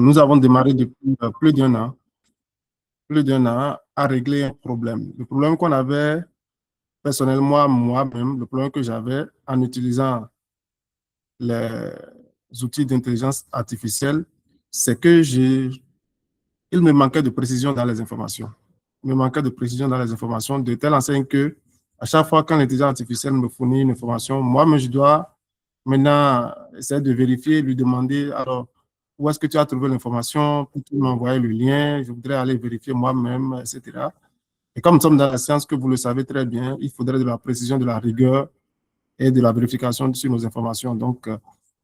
Nous avons démarré depuis plus d'un an à régler un problème. Le problème qu'on avait, personnellement, moi-même, le problème que j'avais en utilisant les outils d'intelligence artificielle, c'est que il me manquait de précision dans les informations. Il me manquait de précision dans les informations de telle enseigne que à chaque fois quand l'intelligence artificielle me fournit une information, moi-même, je dois maintenant essayer de vérifier, lui demander, alors, où est-ce que tu as trouvé l'information pour tu m'envoyer le lien, je voudrais aller vérifier moi-même, etc. Et comme nous sommes dans la science, que vous le savez très bien, il faudrait de la précision, de la rigueur et de la vérification sur nos informations. Donc,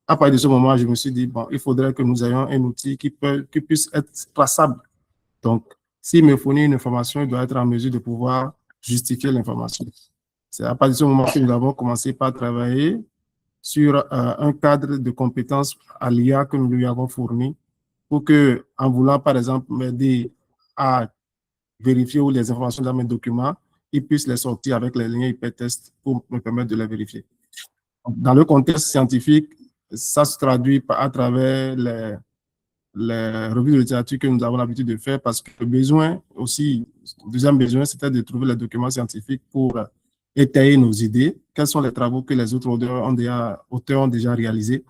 à partir de ce moment, je me suis dit, bon, il faudrait que nous ayons un outil qui puisse être traçable. Donc, s'il me fournit une information, il doit être en mesure de pouvoir justifier l'information. C'est à partir de ce moment que nous avons commencé par travailler sur un cadre de compétences à l'IA que nous lui avons fourni pour que, en voulant, par exemple, m'aider à vérifier où les informations dans mes documents, il puisse les sortir avec les liens hypertest pour me permettre de les vérifier. Dans le contexte scientifique, ça se traduit à travers les revues de littérature que nous avons l'habitude de faire parce que le besoin aussi, le deuxième besoin, c'était de trouver les documents scientifiques pour étayer nos idées. Quels sont les travaux que les autres auteurs ont déjà réalisés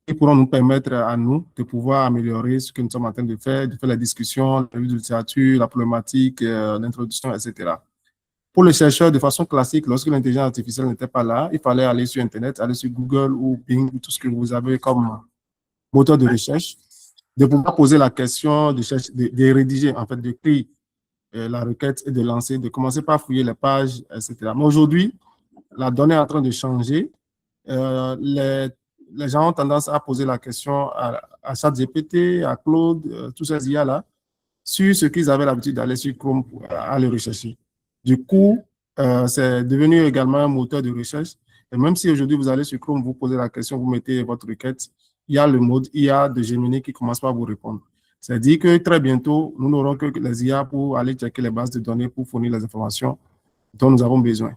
et pourront nous permettre à nous de pouvoir améliorer ce que nous sommes en train de faire la discussion, la revue de littérature, la problématique, l'introduction, etc. Pour les chercheurs, de façon classique, lorsque l'intelligence artificielle n'était pas là, il fallait aller sur Internet, aller sur Google ou Bing, tout ce que vous avez comme moteur de recherche, de pouvoir poser la question, de rédiger, en fait, d'écrire la requête et de lancer, de commencer par fouiller les pages, etc. Mais aujourd'hui, la donnée est en train de changer. Les gens ont tendance à poser la question à ChatGPT, à Claude, tous ces IA-là, sur ce qu'ils avaient l'habitude d'aller sur Chrome à le rechercher. Du coup, c'est devenu également un moteur de recherche. Et même si aujourd'hui vous allez sur Chrome, vous posez la question, vous mettez votre requête, il y a le mode IA de Gemini qui commence par vous répondre. C'est-à-dire que très bientôt, nous n'aurons que les IA pour aller checker les bases de données pour fournir les informations dont nous avons besoin.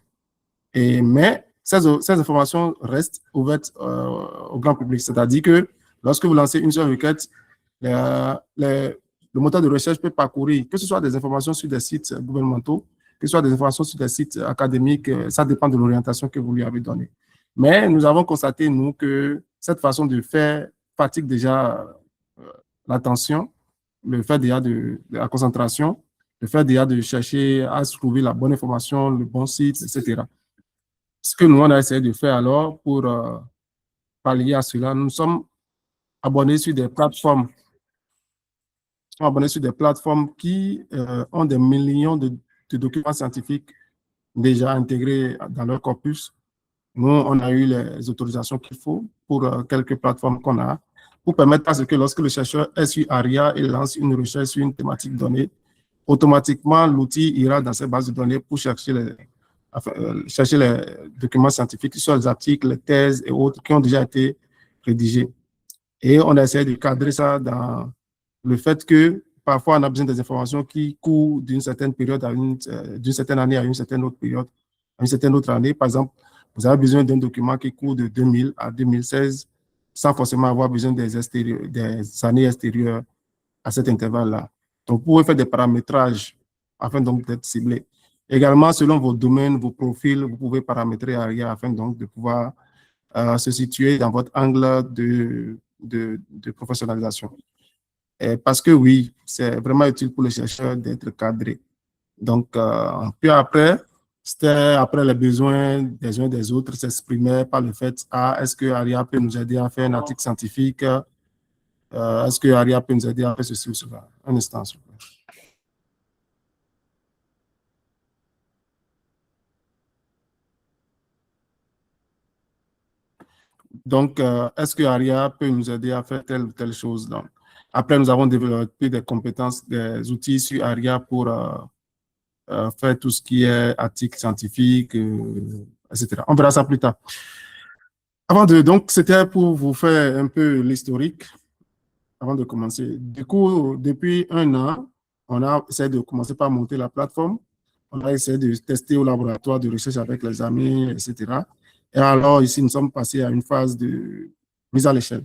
Mais ces informations restent ouvertes au grand public. C'est-à-dire que lorsque vous lancez une seule requête, le moteur de recherche peut parcourir, que ce soit des informations sur des sites gouvernementaux, que ce soit des informations sur des sites académiques, ça dépend de l'orientation que vous lui avez donnée. Mais nous avons constaté, nous, que cette façon de faire fatigue déjà l'attention, le fait déjà de la concentration, le fait déjà de chercher à trouver la bonne information, le bon site, etc. Ce que nous, on a essayé de faire alors pour pallier à cela, nous sommes abonnés sur des plateformes qui ont des millions de documents scientifiques déjà intégrés dans leur corpus. Nous, on a eu les autorisations qu'il faut pour quelques plateformes qu'on a, pour permettre à ce que lorsque le chercheur est sur ARIA et lance une recherche sur une thématique donnée, automatiquement, l'outil ira dans ces bases de données pour chercher les documents scientifiques, que ce soit les articles, les thèses et autres qui ont déjà été rédigés. Et on a essayé de cadrer ça dans le fait que parfois on a besoin des informations qui courent d'une certaine période d'une certaine année à une certaine autre période, à une certaine autre année. Par exemple, vous avez besoin d'un document qui court de 2000 à 2016 sans forcément avoir besoin des années extérieures à cet intervalle-là. Donc, vous pouvez faire des paramétrages afin donc d'être ciblé. Également, selon vos domaines, vos profils, vous pouvez paramétrer ARIA afin donc de pouvoir se situer dans votre angle de professionnalisation. Parce que oui, c'est vraiment utile pour les chercheurs d'être cadrés. Donc, puis après, c'était après les besoins des uns des autres s'exprimaient par le fait, est-ce que ARIA peut nous aider à faire un article scientifique? Est-ce que ARIA peut nous aider à faire ceci ou cela? Un instant, s'il vous plaît. Donc, est-ce que ARIA peut nous aider à faire telle ou telle chose? Donc, après, nous avons développé des compétences, des outils sur ARIA pour faire tout ce qui est articles scientifiques, etc. On verra ça plus tard. Donc, c'était pour vous faire un peu l'historique avant de commencer. Du coup, depuis un an, on a essayé de commencer par monter la plateforme. On a essayé de tester au laboratoire de recherche avec les amis, etc. Et alors, ici, nous sommes passés à une phase de mise à l'échelle.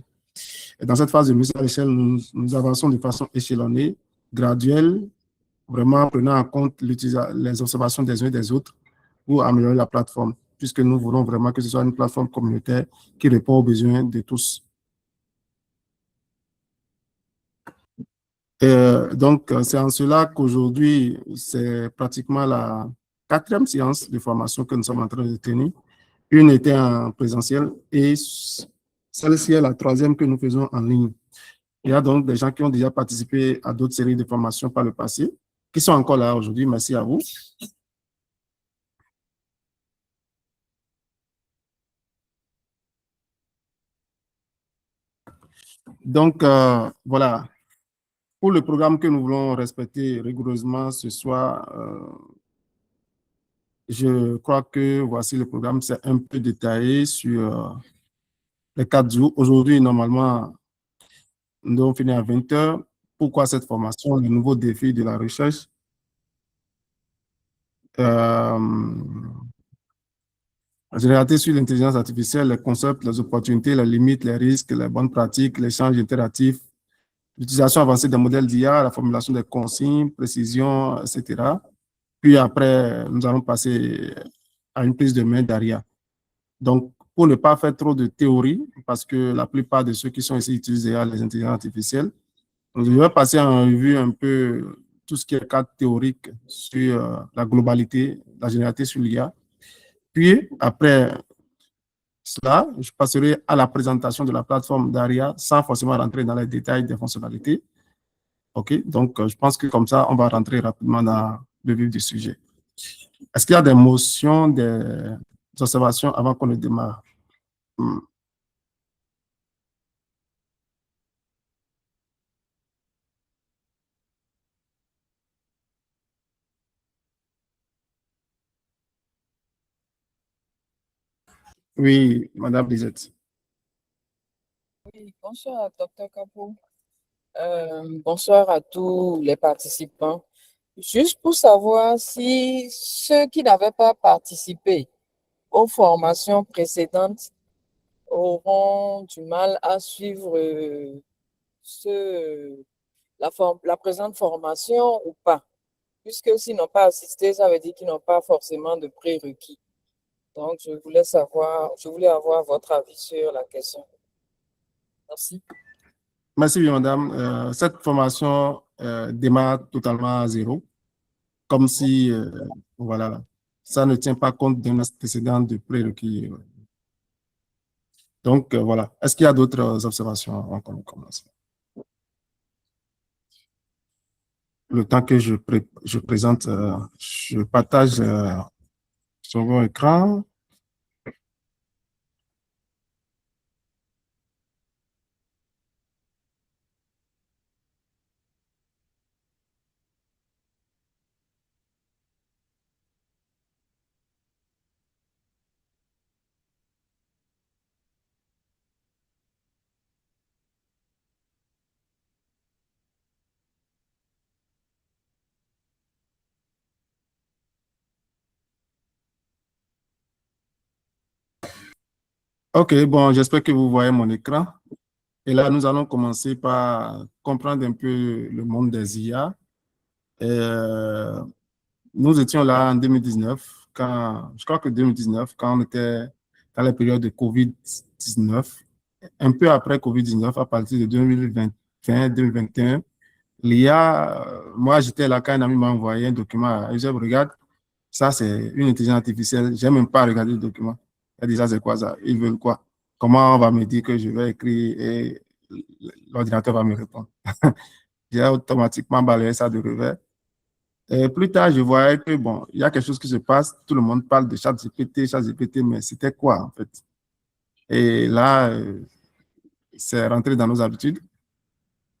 Et dans cette phase de mise à l'échelle, nous avançons de façon échelonnée, graduelle, vraiment prenant en compte les observations des uns et des autres pour améliorer la plateforme, puisque nous voulons vraiment que ce soit une plateforme communautaire qui répond aux besoins de tous. Donc, c'est en cela qu'aujourd'hui, c'est pratiquement la quatrième séance de formation que nous sommes en train de tenir. Une était en présentiel et celle-ci est la troisième que nous faisons en ligne. Il y a donc des gens qui ont déjà participé à d'autres séries de formations par le passé, qui sont encore là aujourd'hui. Merci à vous. Donc, voilà. Pour le programme que nous voulons respecter rigoureusement ce soir, je crois que voici le programme. C'est un peu détaillé sur les 4 jours. Aujourd'hui, normalement, nous devons finir à 20 heures. Pourquoi cette formation? Le nouveau défi de la recherche. Générateur sur l'intelligence artificielle, les concepts, les opportunités, les limites, les risques, les bonnes pratiques, l'échange interactif, l'utilisation avancée des modèles d'IA, la formulation des consignes, précision, etc. Puis après, nous allons passer à une prise de main d'ARIA. Donc, pour ne pas faire trop de théorie, parce que la plupart de ceux qui sont ici utilisent déjà les intelligences artificielles, je vais passer en revue un peu tout ce qui est cadre théorique sur la globalité, la généralité sur l'IA. Puis, après cela, je passerai à la présentation de la plateforme d'ARIA sans forcément rentrer dans les détails des fonctionnalités. OK, donc je pense que comme ça, on va rentrer rapidement dans le vif du sujet. Est-ce qu'il y a des motions, des observations avant qu'on ne démarre? Oui, Madame Lisette. Oui, bonsoir, Dr. Kapo. Bonsoir à tous les participants. Juste pour savoir si ceux qui n'avaient pas participé aux formations précédentes auront du mal à suivre la présente formation ou pas. Puisque s'ils n'ont pas assisté, ça veut dire qu'ils n'ont pas forcément de prérequis. Donc, je voulais avoir votre avis sur la question. Merci. Merci, madame. Cette formation démarre totalement à zéro, comme si, voilà, ça ne tient pas compte d'un antécédent de prérequis. Donc, voilà. Est-ce qu'il y a d'autres observations avant qu'on commence? Le temps que je présente, je partage sur mon écran. OK, bon, j'espère que vous voyez mon écran. Et là, nous allons commencer par comprendre un peu le monde des IA. Nous étions là en 2019, je crois que 2019, quand on était dans la période de COVID-19. Un peu après COVID-19, à partir de 2020, 2021, l'IA, moi j'étais là quand un ami m'a envoyé un document. Et je regarde, ça c'est une intelligence artificielle. Je n'ai même pas regardé le document. Il dit ça c'est quoi ça? Ils veulent quoi? Comment on va me dire que je vais écrire et l'ordinateur va me répondre? J'ai automatiquement balayé ça de revers. Et plus tard, je voyais que, bon, il y a quelque chose qui se passe. Tout le monde parle de ChatGPT, mais c'était quoi, en fait? Et là, c'est rentré dans nos habitudes.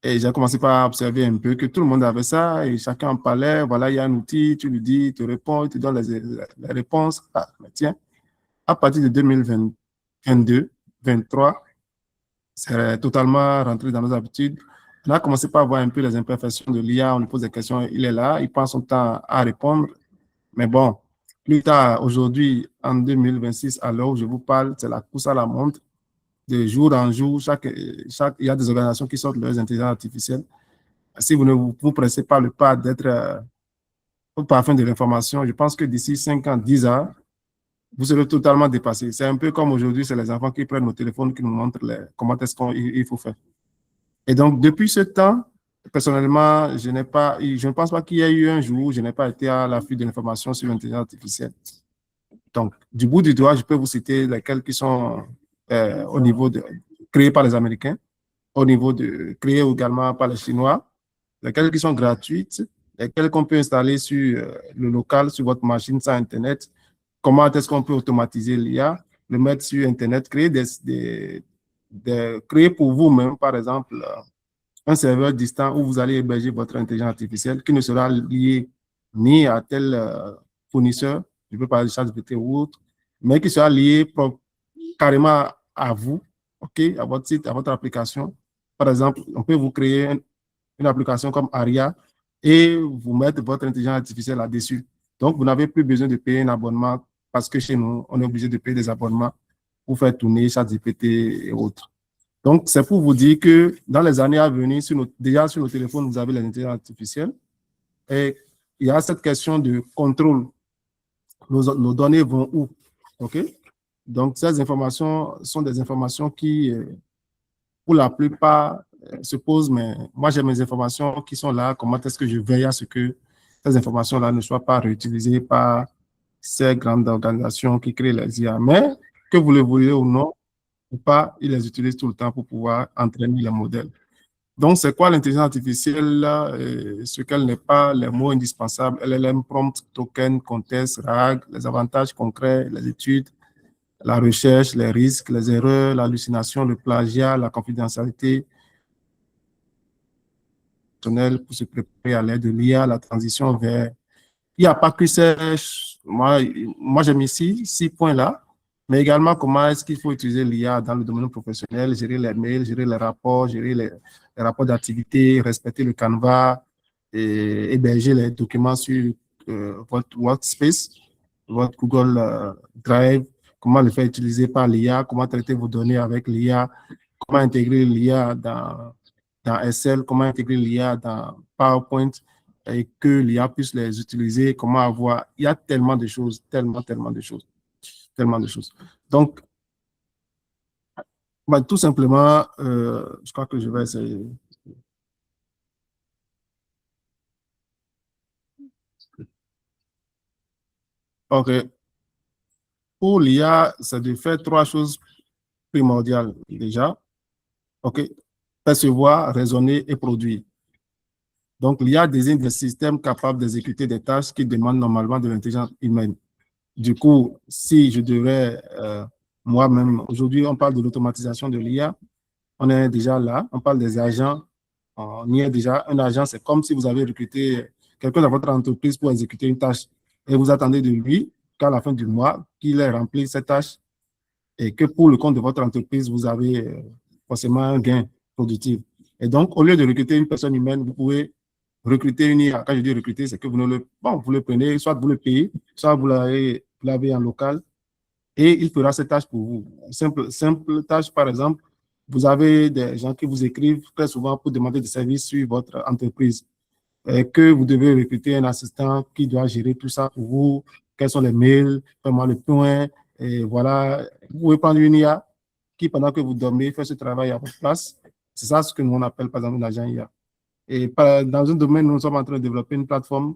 Et j'ai commencé par observer un peu que tout le monde avait ça et chacun en parlait. Voilà, il y a un outil, tu lui dis, il te répond, il te donne les réponses. Ah, mais tiens, à partir de 2022, 2023, c'est totalement rentré dans nos habitudes. On a commencé par voir un peu les imperfections de l'IA. On lui pose des questions, il est là, il prend son temps à répondre. Mais bon, plus tard, aujourd'hui, en 2026, à l'heure où je vous parle, c'est la course à la montre. de jour en jour, il y a des organisations qui sortent leurs intelligences artificielles. Si vous ne vous pressez pas le pas d'être au parfum de l'information, je pense que d'ici 5 ans, 10 ans, vous serez totalement dépassé. C'est un peu comme aujourd'hui, c'est les enfants qui prennent nos téléphones, qui nous montrent comment est-ce qu'il faut faire. Et donc, depuis ce temps, personnellement, je ne pense pas qu'il y ait eu un jour où je n'ai pas été à l'affût de l'information sur l'intelligence artificielle. Donc, du bout du doigt, je peux vous citer lesquels qui sont au niveau créés par les Américains, créés également par les Chinois, lesquels qui sont gratuites, lesquels qu'on peut installer sur le local, sur votre machine sans Internet. Comment est-ce qu'on peut automatiser l'IA, le mettre sur Internet, créer pour vous-même, par exemple, un serveur distant où vous allez héberger votre intelligence artificielle qui ne sera lié ni à tel fournisseur, je peux parler de ChatGPT ou autre, mais qui sera lié carrément à vous, ok, à votre site, à votre application. Par exemple, on peut vous créer une application comme Aria et vous mettre votre intelligence artificielle là-dessus. Donc, vous n'avez plus besoin de payer un abonnement parce que chez nous, on est obligé de payer des abonnements pour faire tourner ChatGPT et autres. Donc, c'est pour vous dire que dans les années à venir, déjà sur nos téléphones, vous avez l'intelligence artificielle et il y a cette question de contrôle. Nos données vont où? OK? Donc, ces informations sont des informations qui, pour la plupart, se posent, mais moi, j'ai mes informations qui sont là. Comment est-ce que je veille à ce que ces informations-là ne soient pas réutilisées par ces grandes organisations qui créent les IA? Mais, que vous le vouliez ou non, ou pas, ils les utilisent tout le temps pour pouvoir entraîner les modèles. Donc, c'est quoi l'intelligence artificielle là? Ce qu'elle n'est pas, les mots indispensables, LLM, prompt, token, contest, RAG, les avantages concrets, les études, la recherche, les risques, les erreurs, l'hallucination, le plagiat, la confidentialité pour se préparer à l'aide de l'IA, la transition vers... Il n'y a pas que ces... Moi j'ai mis 6 points-là, mais également comment est-ce qu'il faut utiliser l'IA dans le domaine professionnel, gérer les mails, gérer les rapports, gérer les rapports d'activité, respecter le Canva, et héberger les documents sur votre Workspace, votre Google Drive, comment le faire utiliser par l'IA, comment traiter vos données avec l'IA, comment intégrer l'IA dans Excel, comment intégrer l'IA dans PowerPoint et que l'IA puisse les utiliser, comment avoir... Il y a tellement de choses, tellement de choses, tellement de choses. Donc, tout simplement, je crois que je vais essayer. OK. Pour l'IA, c'est de faire 3 choses primordiales déjà. OK. Percevoir, raisonner et produire. Donc, l'IA désigne des systèmes capables d'exécuter des tâches qui demandent normalement de l'intelligence humaine. Du coup, si je devrais moi-même, aujourd'hui, on parle de l'automatisation de l'IA, on est déjà là, on parle des agents, on y est déjà. Un agent, c'est comme si vous avez recruté quelqu'un dans votre entreprise pour exécuter une tâche et vous attendez de lui qu'à la fin du mois, qu'il ait rempli cette tâche et que pour le compte de votre entreprise, vous avez forcément un gain productif. Et donc, au lieu de recruter une personne humaine, vous pouvez recruter une IA. Quand je dis recruter, c'est que vous vous le prenez, soit vous le payez, soit vous l'avez en local et il fera cette tâche pour vous. Simple tâche, par exemple, vous avez des gens qui vous écrivent très souvent pour demander des services sur votre entreprise et que vous devez recruter un assistant qui doit gérer tout ça pour vous. Quels sont les mails, faites-moi le point, et voilà. Vous pouvez prendre une IA qui, pendant que vous dormez, fait ce travail à votre place. C'est ça ce que nous on appelle, par exemple, un agent IA. Et dans un domaine, nous sommes en train de développer une plateforme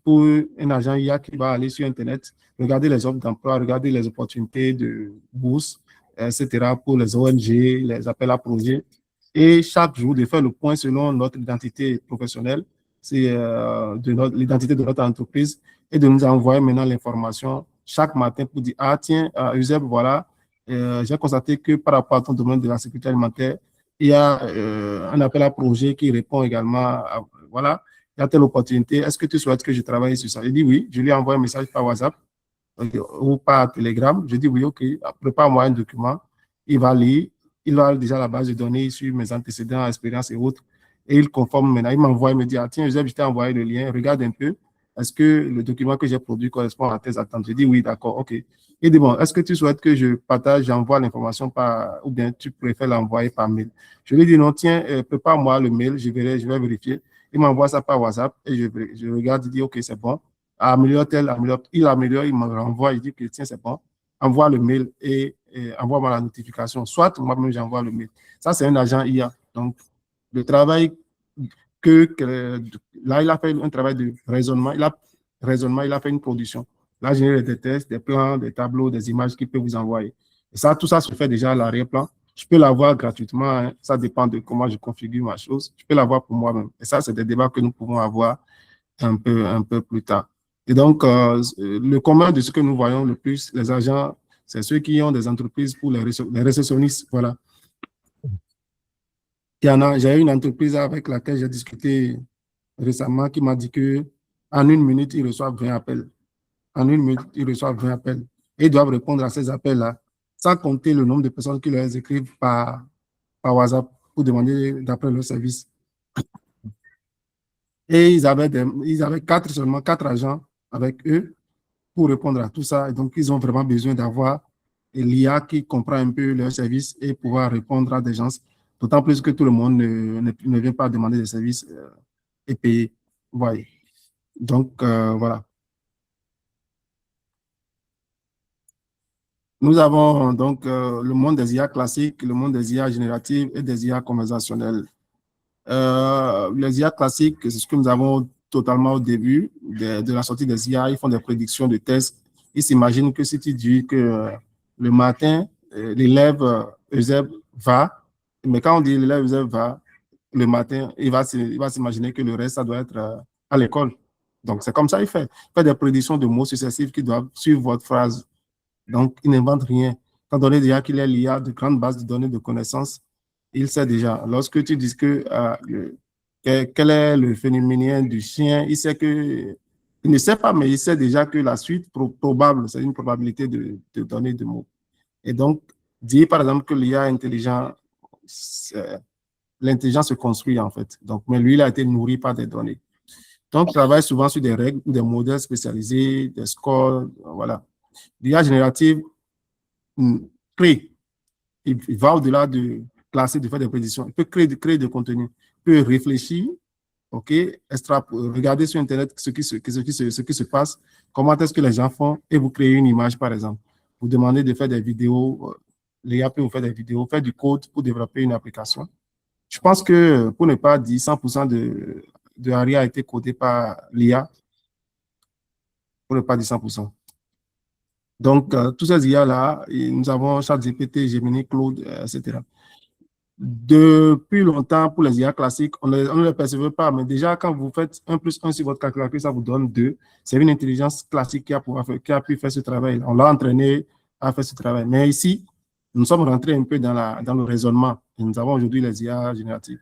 pour un agent IA qui va aller sur Internet, regarder les offres d'emploi, regarder les opportunités de bourse, etc., pour les ONG, les appels à projets. Et chaque jour, de faire le point selon notre identité professionnelle, c'est l'identité de notre entreprise, et de nous envoyer maintenant l'information chaque matin pour dire, ah tiens, Euseb, voilà, j'ai constaté que par rapport à ton domaine de la sécurité alimentaire, il y a un appel à projet qui répond également à, voilà, il y a telle opportunité, est-ce que tu souhaites que je travaille sur ça? Il dit oui, je lui envoie un message par WhatsApp ou par Telegram. Je dis oui, ok, prépare-moi un document. Il va lire, il a déjà la base de données sur mes antécédents, expériences et autres. Et il conforme maintenant. Il m'envoie, il me dit, ah tiens, je t'ai envoyé le lien, regarde un peu. Est-ce que le document que j'ai produit correspond à tes attentes? Je dis oui, d'accord, ok. Il dit, bon, est-ce que tu souhaites que je partage, j'envoie l'information par, ou bien tu préfères l'envoyer par mail? Je lui dis, non, tiens, prépare-moi le mail, je vais vérifier. Il m'envoie ça par WhatsApp et je regarde, il dit, OK, c'est bon. Améliore-t-elle, améliore, il me renvoie, il dit que tiens, c'est bon. Envoie le mail et envoie-moi la notification. Soit moi-même, j'envoie le mail. Ça, c'est un agent IA. Donc, le travail là, il a fait un travail de raisonnement. Il a fait une production. Là, générer des tests, des plans, des tableaux, des images qu'il peut vous envoyer. Et ça, tout ça se fait déjà à l'arrière-plan. Je peux l'avoir gratuitement, hein. Ça dépend de comment je configure ma chose. Je peux l'avoir pour moi-même. Et ça, c'est des débats que nous pouvons avoir un peu plus tard. Et donc, le commun de ce que nous voyons le plus, les agents, c'est ceux qui ont des entreprises pour les réceptionnistes. Voilà. J'ai une entreprise avec laquelle j'ai discuté récemment qui m'a dit que en une minute, ils reçoivent 20 appels. En une minute, ils reçoivent 20 appels. Et ils doivent répondre à ces appels-là, sans compter le nombre de personnes qui leur écrivent par WhatsApp pour demander d'après leur service. Et ils avaient seulement quatre agents avec eux pour répondre à tout ça. Et donc, ils ont vraiment besoin d'avoir l'IA qui comprend un peu leur service et pouvoir répondre à des gens. D'autant plus que tout le monde ne vient pas demander des services et payer. Vous voyez. Donc, voilà. Nous avons donc le monde des IA classiques, le monde des IA génératives et des IA conversationnelles. Les IA classiques, c'est ce que nous avons totalement au début de la sortie des IA. Ils font des prédictions de tests. Ils s'imaginent que si tu dis que le matin, l'élève Euseb va, mais quand on dit l'élève Euseb va, le matin, il va s'imaginer que le reste, ça doit être à l'école. Donc, c'est comme ça qu'il fait. Il fait des prédictions de mots successifs qui doivent suivre votre phrase. Donc, il n'invente rien. Étant donné déjà qu'il est lié à de grandes bases de données de connaissances, il sait déjà. Lorsque tu dis que quel est le phénomène du chien, il sait que, il ne sait pas, mais il sait déjà que la suite probable, c'est une probabilité de donner de mots. Et donc, dire par exemple que l'IA intelligent, l'intelligence se construit en fait. Donc, mais lui, il a été nourri par des données. Donc, il travaille souvent sur des règles ou des modèles spécialisés, des scores, voilà. L'IA générative crée. Il va au-delà de classer, de faire des prédictions. Il peut créer des contenus. Il peut réfléchir, OK, regarder sur Internet ce qui se passe, comment est-ce que les gens font, et vous créez une image, par exemple. Vous demandez de faire des vidéos, l'IA peut vous faire des vidéos, faire du code pour développer une application. Je pense que, pour ne pas dire 100% de ARIA a été codé par l'IA, pour ne pas dire 100%. Donc, tous ces IA-là, nous avons ChatGPT, Gemini, Claude, etc. Depuis longtemps, pour les IA classiques, on ne les percevait pas, mais déjà, quand vous faites 1 plus 1 sur votre calculatrice, ça vous donne 2. C'est une intelligence classique qui a pu faire ce travail. On l'a entraîné à faire ce travail. Mais ici, nous sommes rentrés un peu dans le raisonnement. Et nous avons aujourd'hui les IA génératives.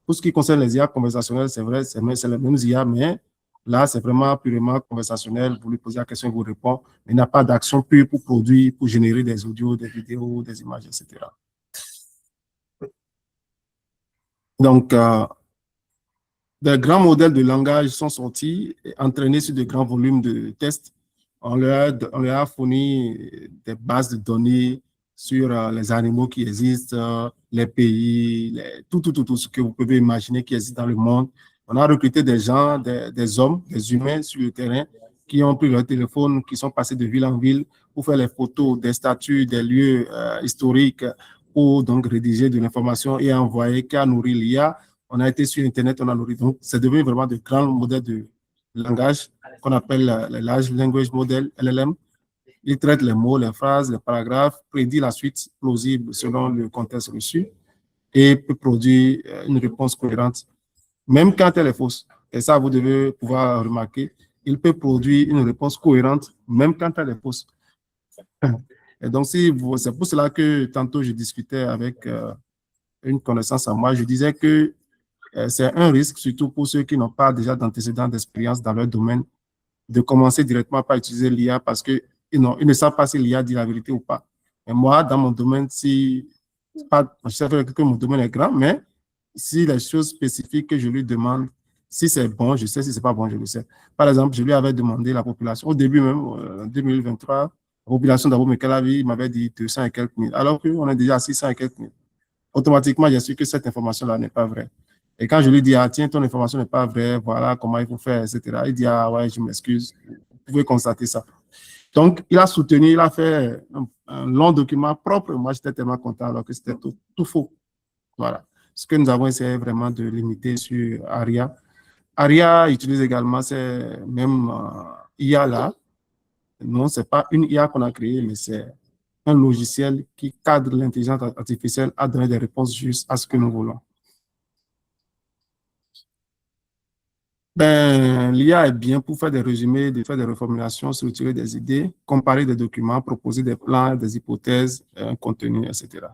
Pour ce qui concerne les IA conversationnelles, c'est vrai, c'est les mêmes IA, mais là, c'est vraiment purement conversationnel. Vous lui posez la question, il vous répond. Mais il n'y a pas d'action pure pour produire, pour générer des audios, des vidéos, des images, etc. Donc, des grands modèles de langage sont sortis, entraînés sur de grands volumes de tests. On leur a fourni des bases de données sur les animaux qui existent, les pays, tout ce que vous pouvez imaginer qui existe dans le monde. On a recruté des gens, des hommes, des humains sur le terrain qui ont pris leur téléphone, qui sont passés de ville en ville pour faire les photos des statues, des lieux historiques, pour donc rédiger de l'information et envoyer, qui a nourri l'IA. On a été sur Internet, on a nourri. Donc, c'est devenu vraiment de grands modèles de langage qu'on appelle les Large Language Model, LLM. Il traite les mots, les phrases, les paragraphes, prédit la suite plausible selon le contexte reçu et peut produire une réponse cohérente, même quand elle est fausse. Et ça, vous devez pouvoir remarquer, il peut produire une réponse cohérente, même quand elle est fausse. Et donc, c'est pour cela que tantôt je discutais avec une connaissance à moi, je disais que c'est un risque, surtout pour ceux qui n'ont pas déjà d'antécédents d'expérience dans leur domaine, de commencer directement par utiliser l'IA parce qu'ils ne savent pas si l'IA dit la vérité ou pas. Et moi, dans mon domaine, je sais que mon domaine est grand, mais si les choses spécifiques que je lui demande, si c'est bon, je sais, si c'est pas bon, je le sais. Par exemple, je lui avais demandé la population, au début même, en 2023, La population d'Abomey-Calavi m'avait dit 200 et quelques mille, alors qu'on est déjà à 600 et quelques mille. Automatiquement, j'ai su que cette information-là n'est pas vraie. Et quand je lui dis, ah tiens, ton information n'est pas vraie, voilà comment il faut faire, etc., il dit, ah ouais, je m'excuse, vous pouvez constater ça. Donc, il a soutenu, il a fait un long document propre. Moi, j'étais tellement content alors que c'était tout faux. Voilà. Ce que nous avons essayé vraiment de limiter sur ARIA. ARIA utilise également ces mêmes IA-là. Non, ce n'est pas une IA qu'on a créée, mais c'est un logiciel qui cadre l'intelligence artificielle à donner des réponses justes à ce que nous voulons. Ben, l'IA est bien pour faire des résumés, de faire des reformulations, structurer des idées, comparer des documents, proposer des plans, des hypothèses, un contenu, etc.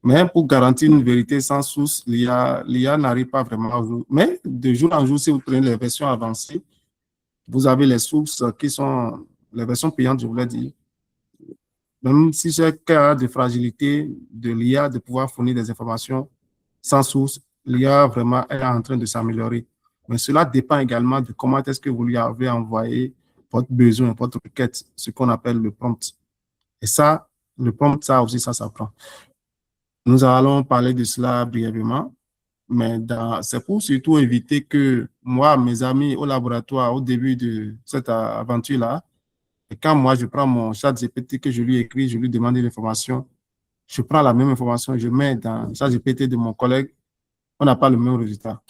Mais pour garantir une vérité sans source, l'IA n'arrive pas vraiment à vous. Mais de jour en jour, si vous prenez les versions avancées, vous avez les sources qui sont les versions payantes, je voulais dire. Même si j'ai cas de fragilité de l'IA de pouvoir fournir des informations sans source, l'IA vraiment est en train de s'améliorer. Mais cela dépend également de comment est-ce que vous lui avez envoyé votre besoin, votre requête, ce qu'on appelle le prompt. Et ça, le prompt, ça aussi, ça s'apprend. Nous allons parler de cela brièvement, mais c'est pour surtout éviter que moi, mes amis au laboratoire, au début de cette aventure-là, et quand moi, je prends mon chat GPT que je lui écris, je lui demande une information, je prends la même information, je mets dans le chat GPT de mon collègue, on n'a pas le même résultat.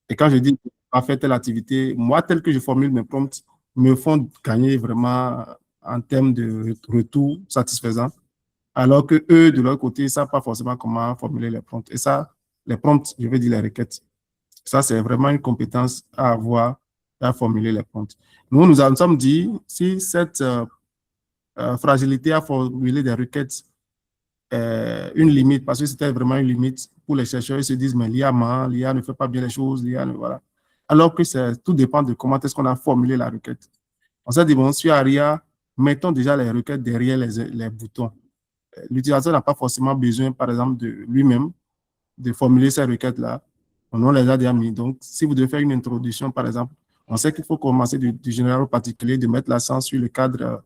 Et quand je dis à faire telle activité, moi, tel que je formule mes prompts, me font gagner vraiment en termes de retour satisfaisant, alors que eux, de leur côté, ne savent pas forcément comment formuler les prompts. Et ça, les prompts, je veux dire les requêtes. Ça, c'est vraiment une compétence à avoir, à formuler les prompts. Nous nous sommes dit, si cette fragilité à formuler des requêtes une limite, parce que c'était vraiment une limite pour les chercheurs, ils se disent, mais l'IA ment, l'IA ne fait pas bien les choses, l'IA ne, voilà. Alors que tout dépend de comment est-ce qu'on a formulé la requête. On s'est dit, bon, sur ARIA, mettons déjà les requêtes derrière les boutons. L'utilisateur n'a pas forcément besoin, par exemple, de lui-même de formuler ces requêtes-là. On les a déjà mis. Donc, si vous devez faire une introduction, par exemple, on sait qu'il faut commencer du général au particulier, de mettre l'accent sur le cadre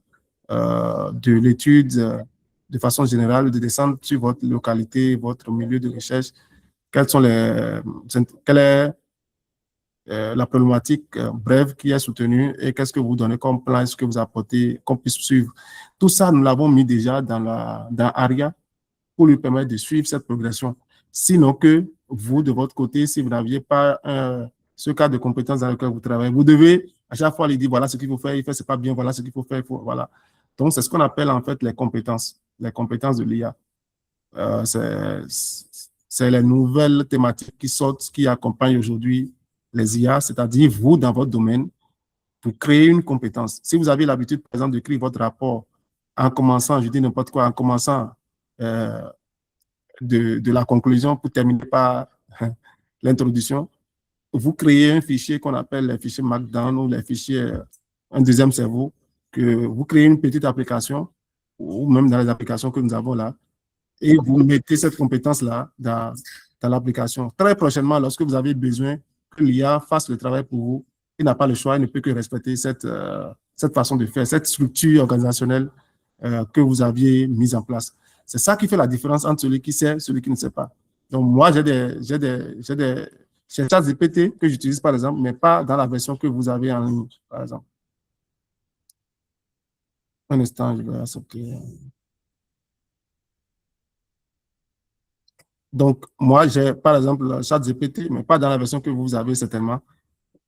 de l'étude de façon générale, de descendre sur votre localité, votre milieu de recherche, quelle est la problématique brève qui est soutenue et qu'est-ce que vous donnez comme plan, est-ce que vous apportez, qu'on puisse suivre. Tout ça, nous l'avons mis déjà dans ARIA pour lui permettre de suivre cette progression. Sinon que vous, de votre côté, si vous n'aviez pas ce cadre de compétences dans lequel vous travaillez, vous devez à chaque fois lui dire, voilà ce qu'il faut faire, il fait, c'est pas bien, voilà ce qu'il faut faire, voilà. Donc, c'est ce qu'on appelle en fait les compétences de l'IA. C'est les nouvelles thématiques qui sortent, qui accompagnent aujourd'hui les IA, c'est-à-dire vous, dans votre domaine, pour créer une compétence. Si vous avez l'habitude, par exemple, d'écrire votre rapport en commençant, je dis n'importe quoi, en commençant de la conclusion pour terminer par l'introduction, vous créez un fichier qu'on appelle les fichiers Markdown ou les fichiers un deuxième cerveau, que vous créez une petite application, ou même dans les applications que nous avons là, et vous mettez cette compétence-là dans l'application. Très prochainement, lorsque vous avez besoin que l'IA fasse le travail pour vous, il n'a pas le choix, il ne peut que respecter cette façon de faire, cette structure organisationnelle que vous aviez mise en place. C'est ça qui fait la différence entre celui qui sait et celui qui ne sait pas. Donc, moi, j'ai ChatGPT que j'utilise, par exemple, mais pas dans la version que vous avez en ligne, par exemple. Un instant, je vais accepter. Donc, moi, j'ai, par exemple, ChatGPT, mais pas dans la version que vous avez certainement.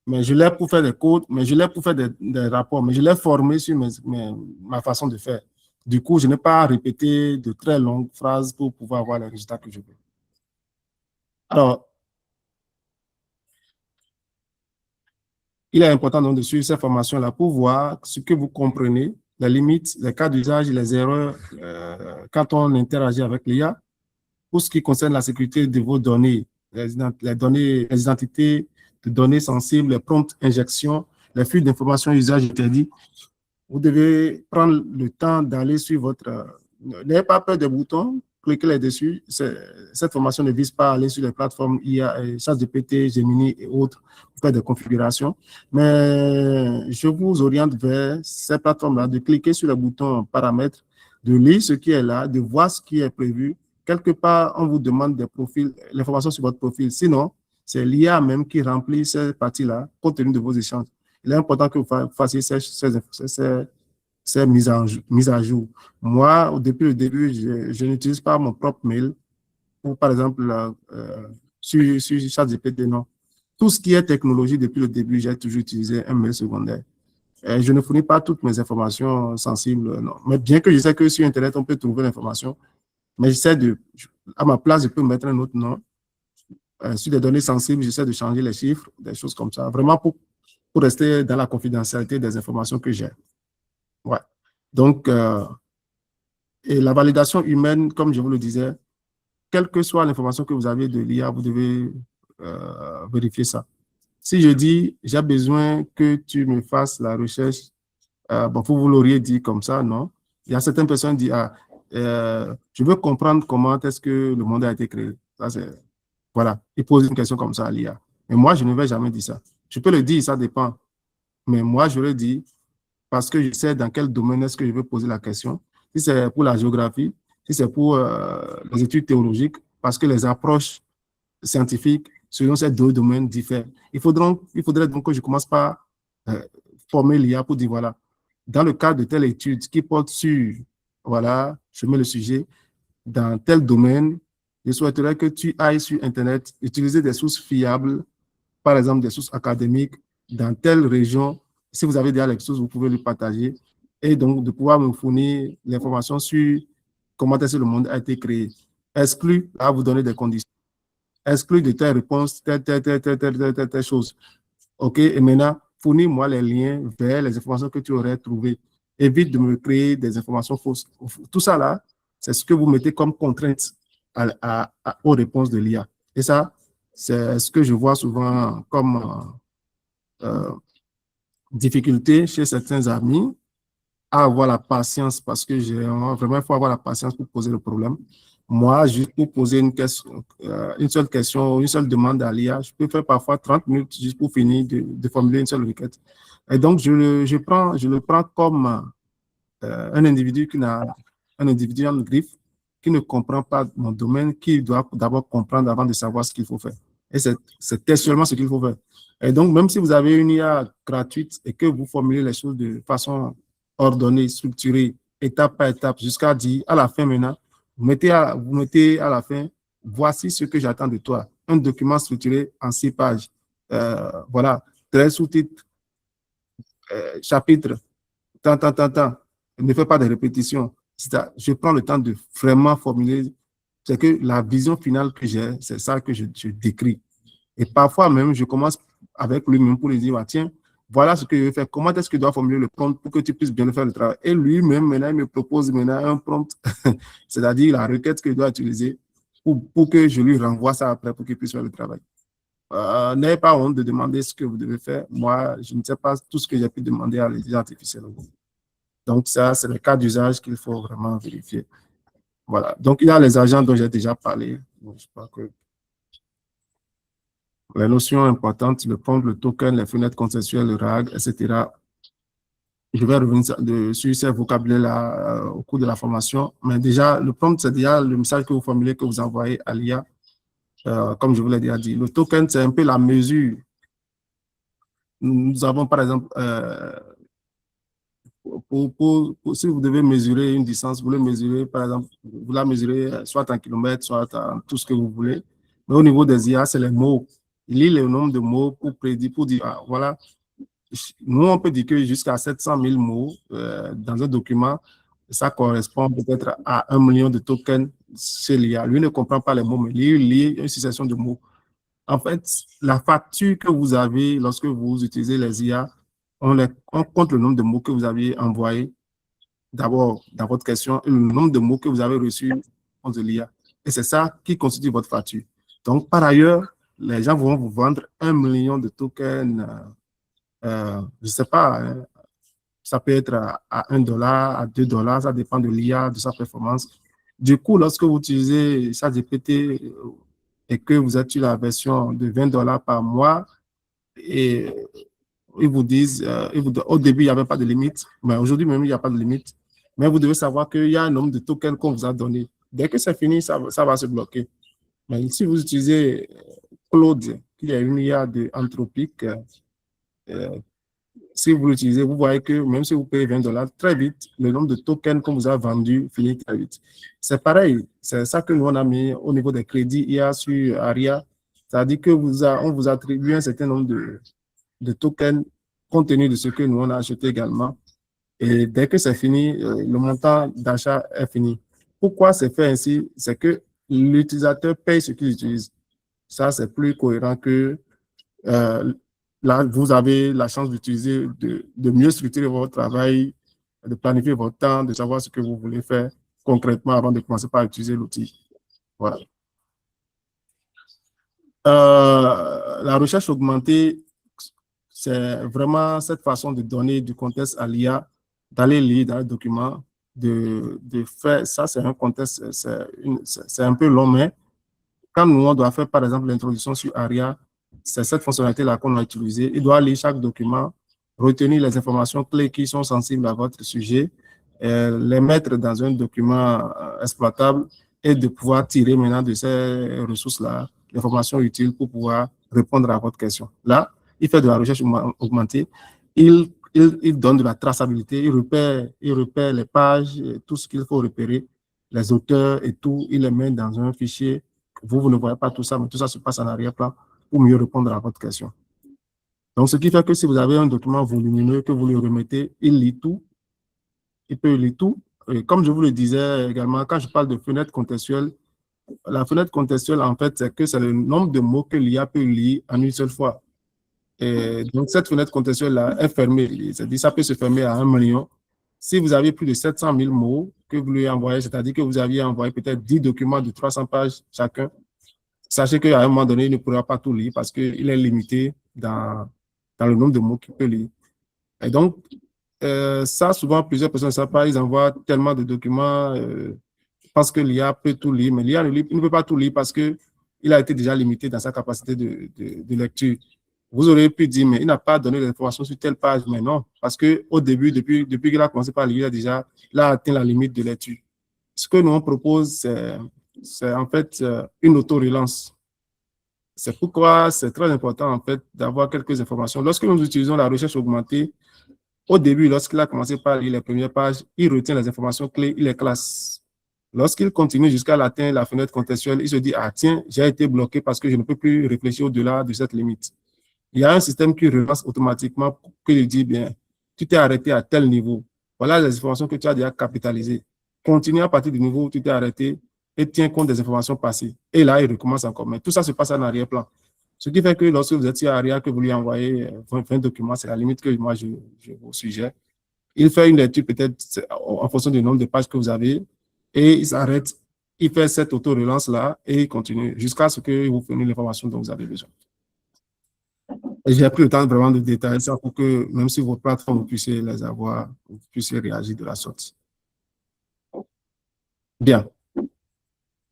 Mais je l'ai pour faire des codes, mais je l'ai pour faire des rapports, mais je l'ai formé sur ma façon de faire. Du coup, je n'ai pas à répéter de très longues phrases pour pouvoir avoir les résultats que je veux. Alors, il est important donc de suivre ces formations-là pour voir ce que vous comprenez, les limites, les cas d'usage, les erreurs quand on interagit avec l'IA. Pour ce qui concerne la sécurité de vos données, les identités de données sensibles, les prompts injections, les fuites d'informations usage interdit, vous devez prendre le temps d'aller sur votre... N'ayez pas peur des boutons, cliquez là-dessus. Cette formation ne vise pas à aller sur les plateformes IA, ChatGPT, Gemini et autres pour faire des configurations. Mais je vous oriente vers ces plateformes-là, de cliquer sur le bouton paramètres, de lire ce qui est là, de voir ce qui est prévu. Quelque part, on vous demande des profils, l'information sur votre profil. Sinon, c'est l'IA même qui remplit ces parties-là compte tenu de vos échanges. Il est important que vous fassiez ces mises à jour. Moi, depuis le début, je n'utilise pas mon propre mail pour, par exemple, sur ChatGPT, non. Tout ce qui est technologie, depuis le début, j'ai toujours utilisé un mail secondaire. Je ne fournis pas toutes mes informations sensibles, non. Mais bien que je sais que sur Internet, on peut trouver l'information, mais à ma place, je peux mettre un autre nom. Sur des données sensibles, j'essaie de changer les chiffres, des choses comme ça, vraiment pour rester dans la confidentialité des informations que j'ai. Ouais. Donc, et la validation humaine, comme je vous le disais, quelle que soit l'information que vous avez de l'IA, vous devez vérifier ça. Si je dis, j'ai besoin que tu me fasses la recherche, bon, vous l'auriez dit comme ça, non? Il y a certaines personnes qui disent, je veux comprendre comment est-ce que le monde a été créé. Ça, voilà, ils posent une question comme ça à l'IA. Mais moi, je ne vais jamais dire ça. Je peux le dire, ça dépend. Mais moi, je le dis parce que je sais dans quel domaine est-ce que je veux poser la question. Si c'est pour la géographie, si c'est pour les études théologiques, parce que les approches scientifiques selon ces deux domaines diffèrent. Il faudrait donc que je commence par former l'IA pour dire, voilà, dans le cadre de telle étude qui porte sur, voilà, je mets le sujet, dans tel domaine, je souhaiterais que tu ailles sur Internet, utiliser des sources fiables, par exemple des sources académiques, dans telle région. Si vous avez déjà les sources, vous pouvez les partager. Et donc, de pouvoir me fournir l'information sur comment est-ce que le monde a été créé. Exclu, à vous donner des conditions. Exclu de telle réponse, telle chose. OK, et maintenant, fournis-moi les liens vers les informations que tu aurais trouvées. Évite de me créer des informations fausses. Tout ça là, c'est ce que vous mettez comme contrainte aux réponses de l'IA. Et ça, c'est ce que je vois souvent comme difficulté chez certains amis à avoir la patience parce que vraiment, il faut avoir la patience pour poser le problème. Moi, juste pour poser une seule question, une seule demande à l'IA, je peux faire parfois 30 minutes juste pour finir de formuler une seule requête. Et donc, je le prends comme un individu en griffe, qui ne comprend pas mon domaine, qui doit d'abord comprendre avant de savoir ce qu'il faut faire. Et c'est seulement ce qu'il faut faire. Et donc, même si vous avez une IA gratuite et que vous formulez les choses de façon ordonnée, structurée, étape par étape, jusqu'à dire à la fin maintenant, vous mettez à la fin, voici ce que j'attends de toi. Un document structuré en 6 pages. Voilà, 13 sous-titres, chapitres, tant. Ne fais pas de répétitions. Je prends le temps de vraiment formuler. C'est que la vision finale que j'ai, c'est ça que je décris. Et parfois même, je commence avec lui-même pour lui dire, tiens, voilà ce que je vais faire. Comment est-ce que je dois formuler le prompt pour que tu puisses bien le faire le travail? Et lui-même, maintenant, il me propose maintenant un prompt, c'est-à-dire la requête que je dois utiliser pour que je lui renvoie ça après pour qu'il puisse faire le travail. N'ayez pas honte de demander ce que vous devez faire. Moi, je ne sais pas tout ce que j'ai pu demander à l'intelligence artificielle. Donc, ça, c'est le cas d'usage qu'il faut vraiment vérifier. Voilà. Donc, il y a les agents dont j'ai déjà parlé. Donc, je crois que les notions importantes, le prompt, le token, les fenêtres consensuelles, le RAG, etc. Je vais revenir sur ces vocabulaires-là au cours de la formation. Mais déjà, le prompt, c'est déjà le message que vous formulez, que vous envoyez à l'IA. Comme je vous l'ai déjà dit. Le token, c'est un peu la mesure. Nous avons, par exemple, si vous devez mesurer une distance, vous le mesurez, par exemple, vous la mesurez soit en kilomètres, soit en tout ce que vous voulez. Mais au niveau des IA, c'est les mots. Il lit le nombre de mots pour prédire, pour dire, voilà, nous, on peut dire que jusqu'à 700 000 mots dans un document, ça correspond peut-être à 1 million de tokens chez l'IA. Lui ne comprend pas les mots, mais lui, il lit une succession de mots. En fait, la facture que vous avez lorsque vous utilisez les IA, on compte le nombre de mots que vous aviez envoyés d'abord dans votre question et le nombre de mots que vous avez reçus de l'IA. Et c'est ça qui constitue votre facture. Donc, par ailleurs, les gens vont vous vendre 1 million de tokens, je ne sais pas, hein, ça peut être à $1, à $2, ça dépend de l'IA, de sa performance. Du coup, lorsque vous utilisez ChatGPT et que vous êtes sur la version de $20 par mois, et ils vous disent, au début, il n'y avait pas de limite, mais aujourd'hui même, il n'y a pas de limite. Mais vous devez savoir qu'il y a un nombre de tokens qu'on vous a donné. Dès que c'est fini, ça va se bloquer. Mais si vous utilisez Claude, qui est une IA de anthropique, euh, si vous l'utilisez, vous voyez que même si vous payez $20, très vite, le nombre de tokens qu'on vous a vendus finit très vite. C'est pareil, c'est ça que nous on a mis au niveau des crédits IA sur ARIA. C'est-à-dire que on vous attribue un certain nombre de tokens compte tenu de ce que nous on a acheté également. Et dès que c'est fini, le montant d'achat est fini. Pourquoi c'est fait ainsi? C'est que l'utilisateur paye ce qu'il utilise. Ça, c'est plus cohérent que euh, là, vous avez la chance d'utiliser, de mieux structurer votre travail, de planifier votre temps, de savoir ce que vous voulez faire concrètement avant de commencer par utiliser l'outil. Voilà. La recherche augmentée, c'est vraiment cette façon de donner du contexte à l'IA, d'aller lire dans le document, de faire ça, c'est un contexte, c'est un peu long, mais quand nous, on doit faire, par exemple, l'introduction sur ARIA, c'est cette fonctionnalité-là qu'on a utilisée. Il doit lire chaque document, retenir les informations clés qui sont sensibles à votre sujet, les mettre dans un document exploitable et de pouvoir tirer maintenant de ces ressources-là l'information utile pour pouvoir répondre à votre question. Là, il fait de la recherche augmentée. Il donne de la traçabilité, il repère les pages, tout ce qu'il faut repérer, les auteurs et tout, il les met dans un fichier. Vous ne voyez pas tout ça, mais tout ça se passe en arrière-plan pour mieux répondre à votre question. Donc, ce qui fait que si vous avez un document volumineux que vous lui remettez, il lit tout, il peut lire tout. Et comme je vous le disais également, quand je parle de fenêtre contextuelle, la fenêtre contextuelle, en fait, c'est que c'est le nombre de mots que l'IA peut lire en une seule fois. Et donc, cette fenêtre contextuelle-là est fermée. C'est-à-dire ça peut se fermer à 1 million. Si vous avez plus de 700 000 mots que vous lui envoyez, c'est-à-dire que vous aviez envoyé peut-être 10 documents de 300 pages chacun, sachez qu'à un moment donné, il ne pourra pas tout lire parce qu'il est limité dans le nombre de mots qu'il peut lire. Et donc, ça, souvent, plusieurs personnes ne savent pas, ils envoient tellement de documents parce que l'IA peut tout lire, mais l'IA ne peut pas tout lire parce qu'il a été déjà limité dans sa capacité de lecture. Vous auriez pu dire, mais il n'a pas donné l'information sur telle page, mais non, parce qu'au début, depuis qu'il a commencé par lire, il a atteint la limite de lecture. Ce que nous on propose, c'est en fait une auto-relance. C'est pourquoi c'est très important en fait d'avoir quelques informations. Lorsque nous utilisons la recherche augmentée, au début, lorsqu'il a commencé par lire les premières pages, il retient les informations clés, il les classe. Lorsqu'il continue jusqu'à atteindre la fenêtre contextuelle, il se dit, ah tiens, j'ai été bloqué parce que je ne peux plus réfléchir au-delà de cette limite. Il y a un système qui relance automatiquement qui lui dit, bien, tu t'es arrêté à tel niveau. Voilà les informations que tu as déjà capitalisées. Continue à partir du niveau où tu t'es arrêté et tiens compte des informations passées. Et là, il recommence encore. Mais tout ça se passe en arrière-plan. Ce qui fait que lorsque vous êtes sur ARIA, que vous lui envoyez 20 documents, c'est la limite que moi, je vous suggère. Il fait une lecture peut-être en fonction du nombre de pages que vous avez et il s'arrête. Il fait cette auto-relance-là et il continue jusqu'à ce que vous fournissez l'information dont vous avez besoin. Et j'ai pris le temps vraiment de détailler ça pour que même si vos plateformes, vous puissiez les avoir, vous puissiez réagir de la sorte. Bien.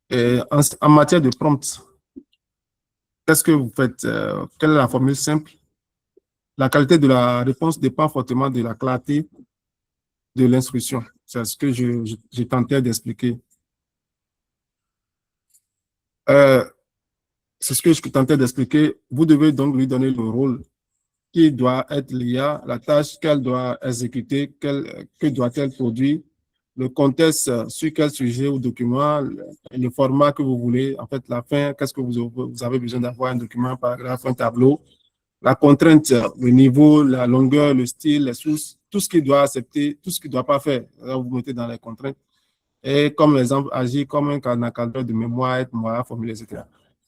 Et en matière de prompt, qu'est-ce que vous faites? Quelle est la formule simple? La qualité de la réponse dépend fortement de la clarté de l'instruction. C'est ce que je tentais d'expliquer. C'est ce que je tentais d'expliquer. Vous devez donc lui donner le rôle qui doit être l'IA, la tâche qu'elle doit exécuter, que doit-elle produire, le contexte sur quel sujet ou document, le format que vous voulez, en fait, la fin, qu'est-ce que vous avez besoin d'avoir, un document, un paragraphe, un tableau, la contrainte, le niveau, la longueur, le style, les sources, tout ce qu'il doit accepter, tout ce qu'il ne doit pas faire. Là, vous mettez dans les contraintes. Et comme exemple, agir comme un encadreur de mémoire, être moral, formule, etc.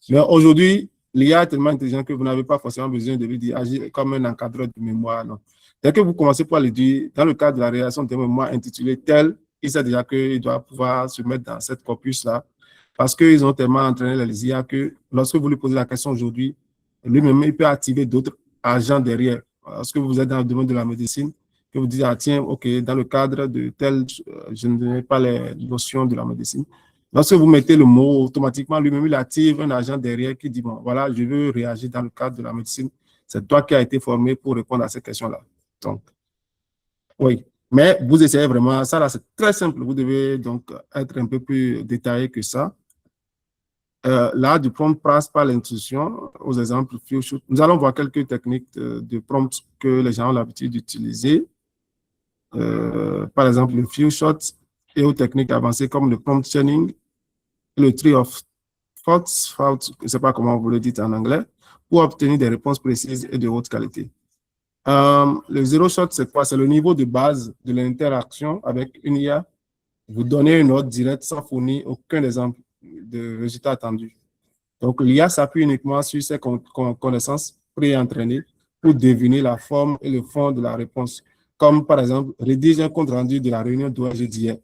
Mais aujourd'hui, l'IA est tellement intelligent que vous n'avez pas forcément besoin de lui dire agir comme un encadreur de mémoire. Non. Dès que vous commencez par le dire, dans le cadre de la réalisation de mémoire intitulée tel, il sait déjà qu'il doit pouvoir se mettre dans cette corpus-là parce qu'ils ont tellement entraîné les IA que lorsque vous lui posez la question aujourd'hui, lui-même, il peut activer d'autres agents derrière. Lorsque vous êtes dans le domaine de la médecine, que vous dites, ah tiens, ok, dans le cadre de tel, je n'ai pas les notions de la médecine, Lorsque vous mettez le mot, automatiquement, lui-même, il active un agent derrière qui dit, bon, voilà, je veux réagir dans le cadre de la médecine. C'est toi qui as été formé pour répondre à ces questions-là. Donc, oui. Mais vous essayez vraiment, ça là, c'est très simple. Vous devez donc être un peu plus détaillé que ça. Là, du prompt passe par l'intuition aux exemples few shoot. Nous allons voir quelques techniques de prompt que les gens ont l'habitude d'utiliser. Par exemple, le few shot et aux techniques avancées comme le prompt chaining, le tree of thoughts, je ne sais pas comment vous le dites en anglais, pour obtenir des réponses précises et de haute qualité. Le zero shot, c'est quoi? C'est le niveau de base de l'interaction avec une IA. Vous donnez une note directe sans fournir aucun exemple de résultat attendu. Donc, l'IA s'appuie uniquement sur ses connaissances pré-entraînées pour deviner la forme et le fond de la réponse. Comme, par exemple, rédige un compte rendu de la réunion d'ONG d'hier.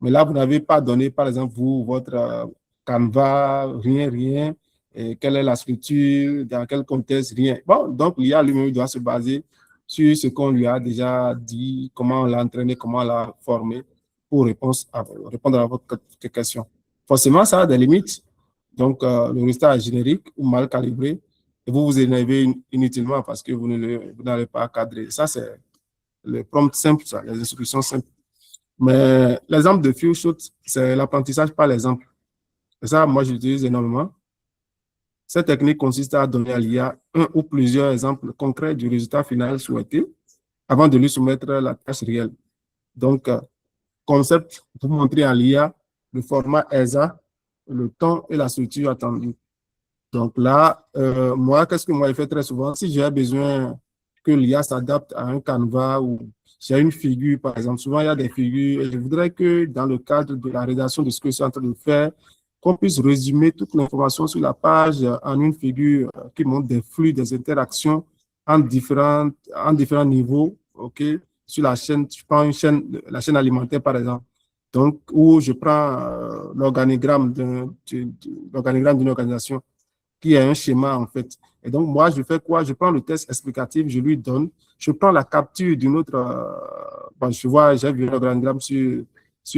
Mais là, vous n'avez pas donné, par exemple, vous, votre Canva, rien, et quelle est la structure, dans quel contexte, rien. Bon, donc, l'IA lui-même doit se baser sur ce qu'on lui a déjà dit, comment on l'a entraîné, comment on l'a formé pour répondre à votre question. Forcément, ça a des limites. Donc, le résultat est générique ou mal calibré et vous vous énervez inutilement parce que vous n'allez pas cadrer. Ça, c'est le prompt simple, ça, les instructions simples. Mais l'exemple de few shoot, c'est l'apprentissage par l'exemple. Et ça, moi, j'utilise énormément. Cette technique consiste à donner à l'IA un ou plusieurs exemples concrets du résultat final souhaité avant de lui soumettre la tâche réelle. Donc, concept, vous montrez à l'IA le format ESA, le temps et la structure attendue. Donc là, moi, qu'est-ce que moi, je fais très souvent? Si j'ai besoin que l'IA s'adapte à un canevas ou j'ai une figure, par exemple, souvent il y a des figures et je voudrais que dans le cadre de la rédaction de ce que je suis en train de faire, qu'on puisse résumer toute l'information sur la page en une figure qui montre des flux, des interactions en différents niveaux, OK? Sur la chaîne, je prends la chaîne alimentaire, par exemple. Donc, où je prends l'organigramme d'une organisation qui a un schéma, en fait. Et donc, moi, je fais quoi? Je prends le test explicatif, je lui donne, je prends la capture d'une autre, je vois, j'ai vu un organigramme sur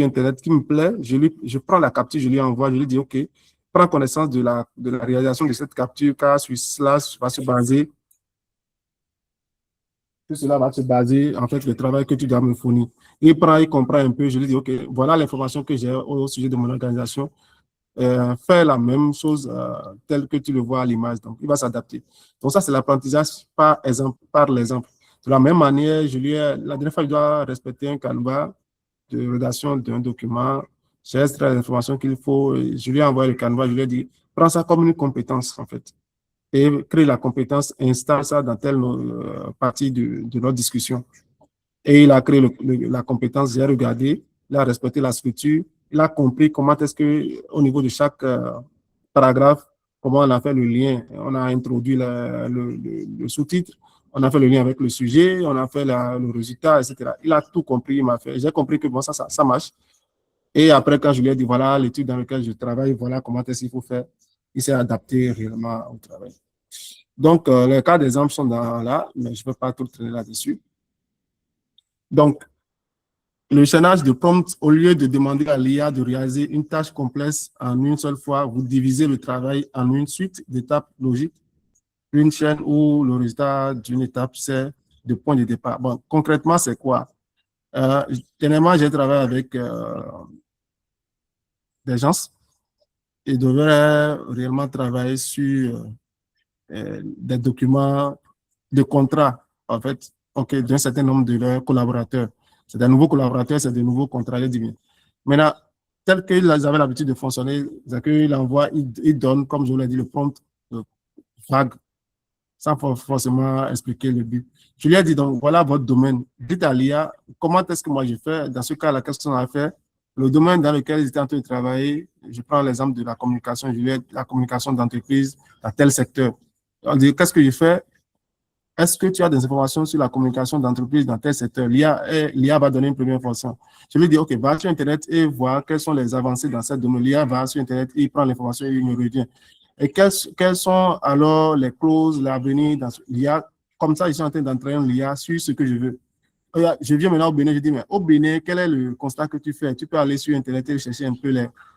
Internet qui me plaît, je prends la capture, je lui envoie, je lui dis, OK, prends connaissance de la réalisation de cette capture, car sur cela va se baser, tout cela va se baser, en fait, le travail que tu dois me fournir. Il comprend un peu, je lui dis, OK, voilà l'information que j'ai au sujet de mon organisation. Faire la même chose telle que tu le vois à l'image. Donc, il va s'adapter. Donc, ça, c'est l'apprentissage par l'exemple. De la même manière, la dernière fois, je dois respecter un canevas de rédaction d'un document. J'ai extrait les informations qu'il faut. Je lui ai envoyé le canevas. Je lui ai dit, prends ça comme une compétence, en fait. Et crée la compétence, installe ça dans telle partie de notre discussion. Et il a créé la compétence, j'ai regardé, il a respecté la structure, il a compris comment est-ce que, au niveau de chaque paragraphe, comment on a fait le lien. On a introduit le sous-titre, on a fait le lien avec le sujet, on a fait le résultat, etc. Il a tout compris, il m'a fait. J'ai compris que bon, ça marche. Et après, quand je lui ai dit, voilà l'étude dans laquelle je travaille, voilà comment est-ce qu'il faut faire, il s'est adapté réellement au travail. Donc, les cas d'exemple sont là, mais je ne vais pas tout traîner là-dessus. Donc, le chaînage de prompt, au lieu de demander à l'IA de réaliser une tâche complexe en une seule fois, vous divisez le travail en une suite d'étapes logiques, une chaîne où le résultat d'une étape, c'est le point de départ. Bon, concrètement, c'est quoi? Dernièrement, j'ai travaillé avec des gens et devraient réellement travailler sur des documents de contrat, en fait, d'un certain nombre de leurs collaborateurs. C'est des nouveaux collaborateurs, c'est des nouveaux contrats. Maintenant, tel qu'ils avaient l'habitude de fonctionner, c'est qu'ils envoient, ils donnent, comme je vous l'ai dit, le prompt vague, sans forcément expliquer le but. Je lui ai dit, donc, voilà votre domaine. Dites à l'IA, comment est-ce que moi je fais? Dans ce cas-là, qu'est-ce qu'on a fait? Le domaine dans lequel ils étaient en train de travailler, je prends l'exemple de la communication, je lui ai dit la communication d'entreprise dans tel secteur. On dit, qu'est-ce que je fais? Est-ce que tu as des informations sur la communication d'entreprise dans tel secteur? L'IA va donner une première information. Je lui dis, OK, va sur Internet et voir quelles sont les avancées dans cette domaine. L'IA va sur Internet, il prend l'information et il me revient. Et quelles sont alors les clauses, l'avenir dans l'IA? Comme ça, ils sont en train d'entraîner l'IA sur ce que je veux. regarde, je viens maintenant au Bénin, je dis, mais au Bénin, quel est le constat que tu fais? Tu peux aller sur Internet et chercher un peu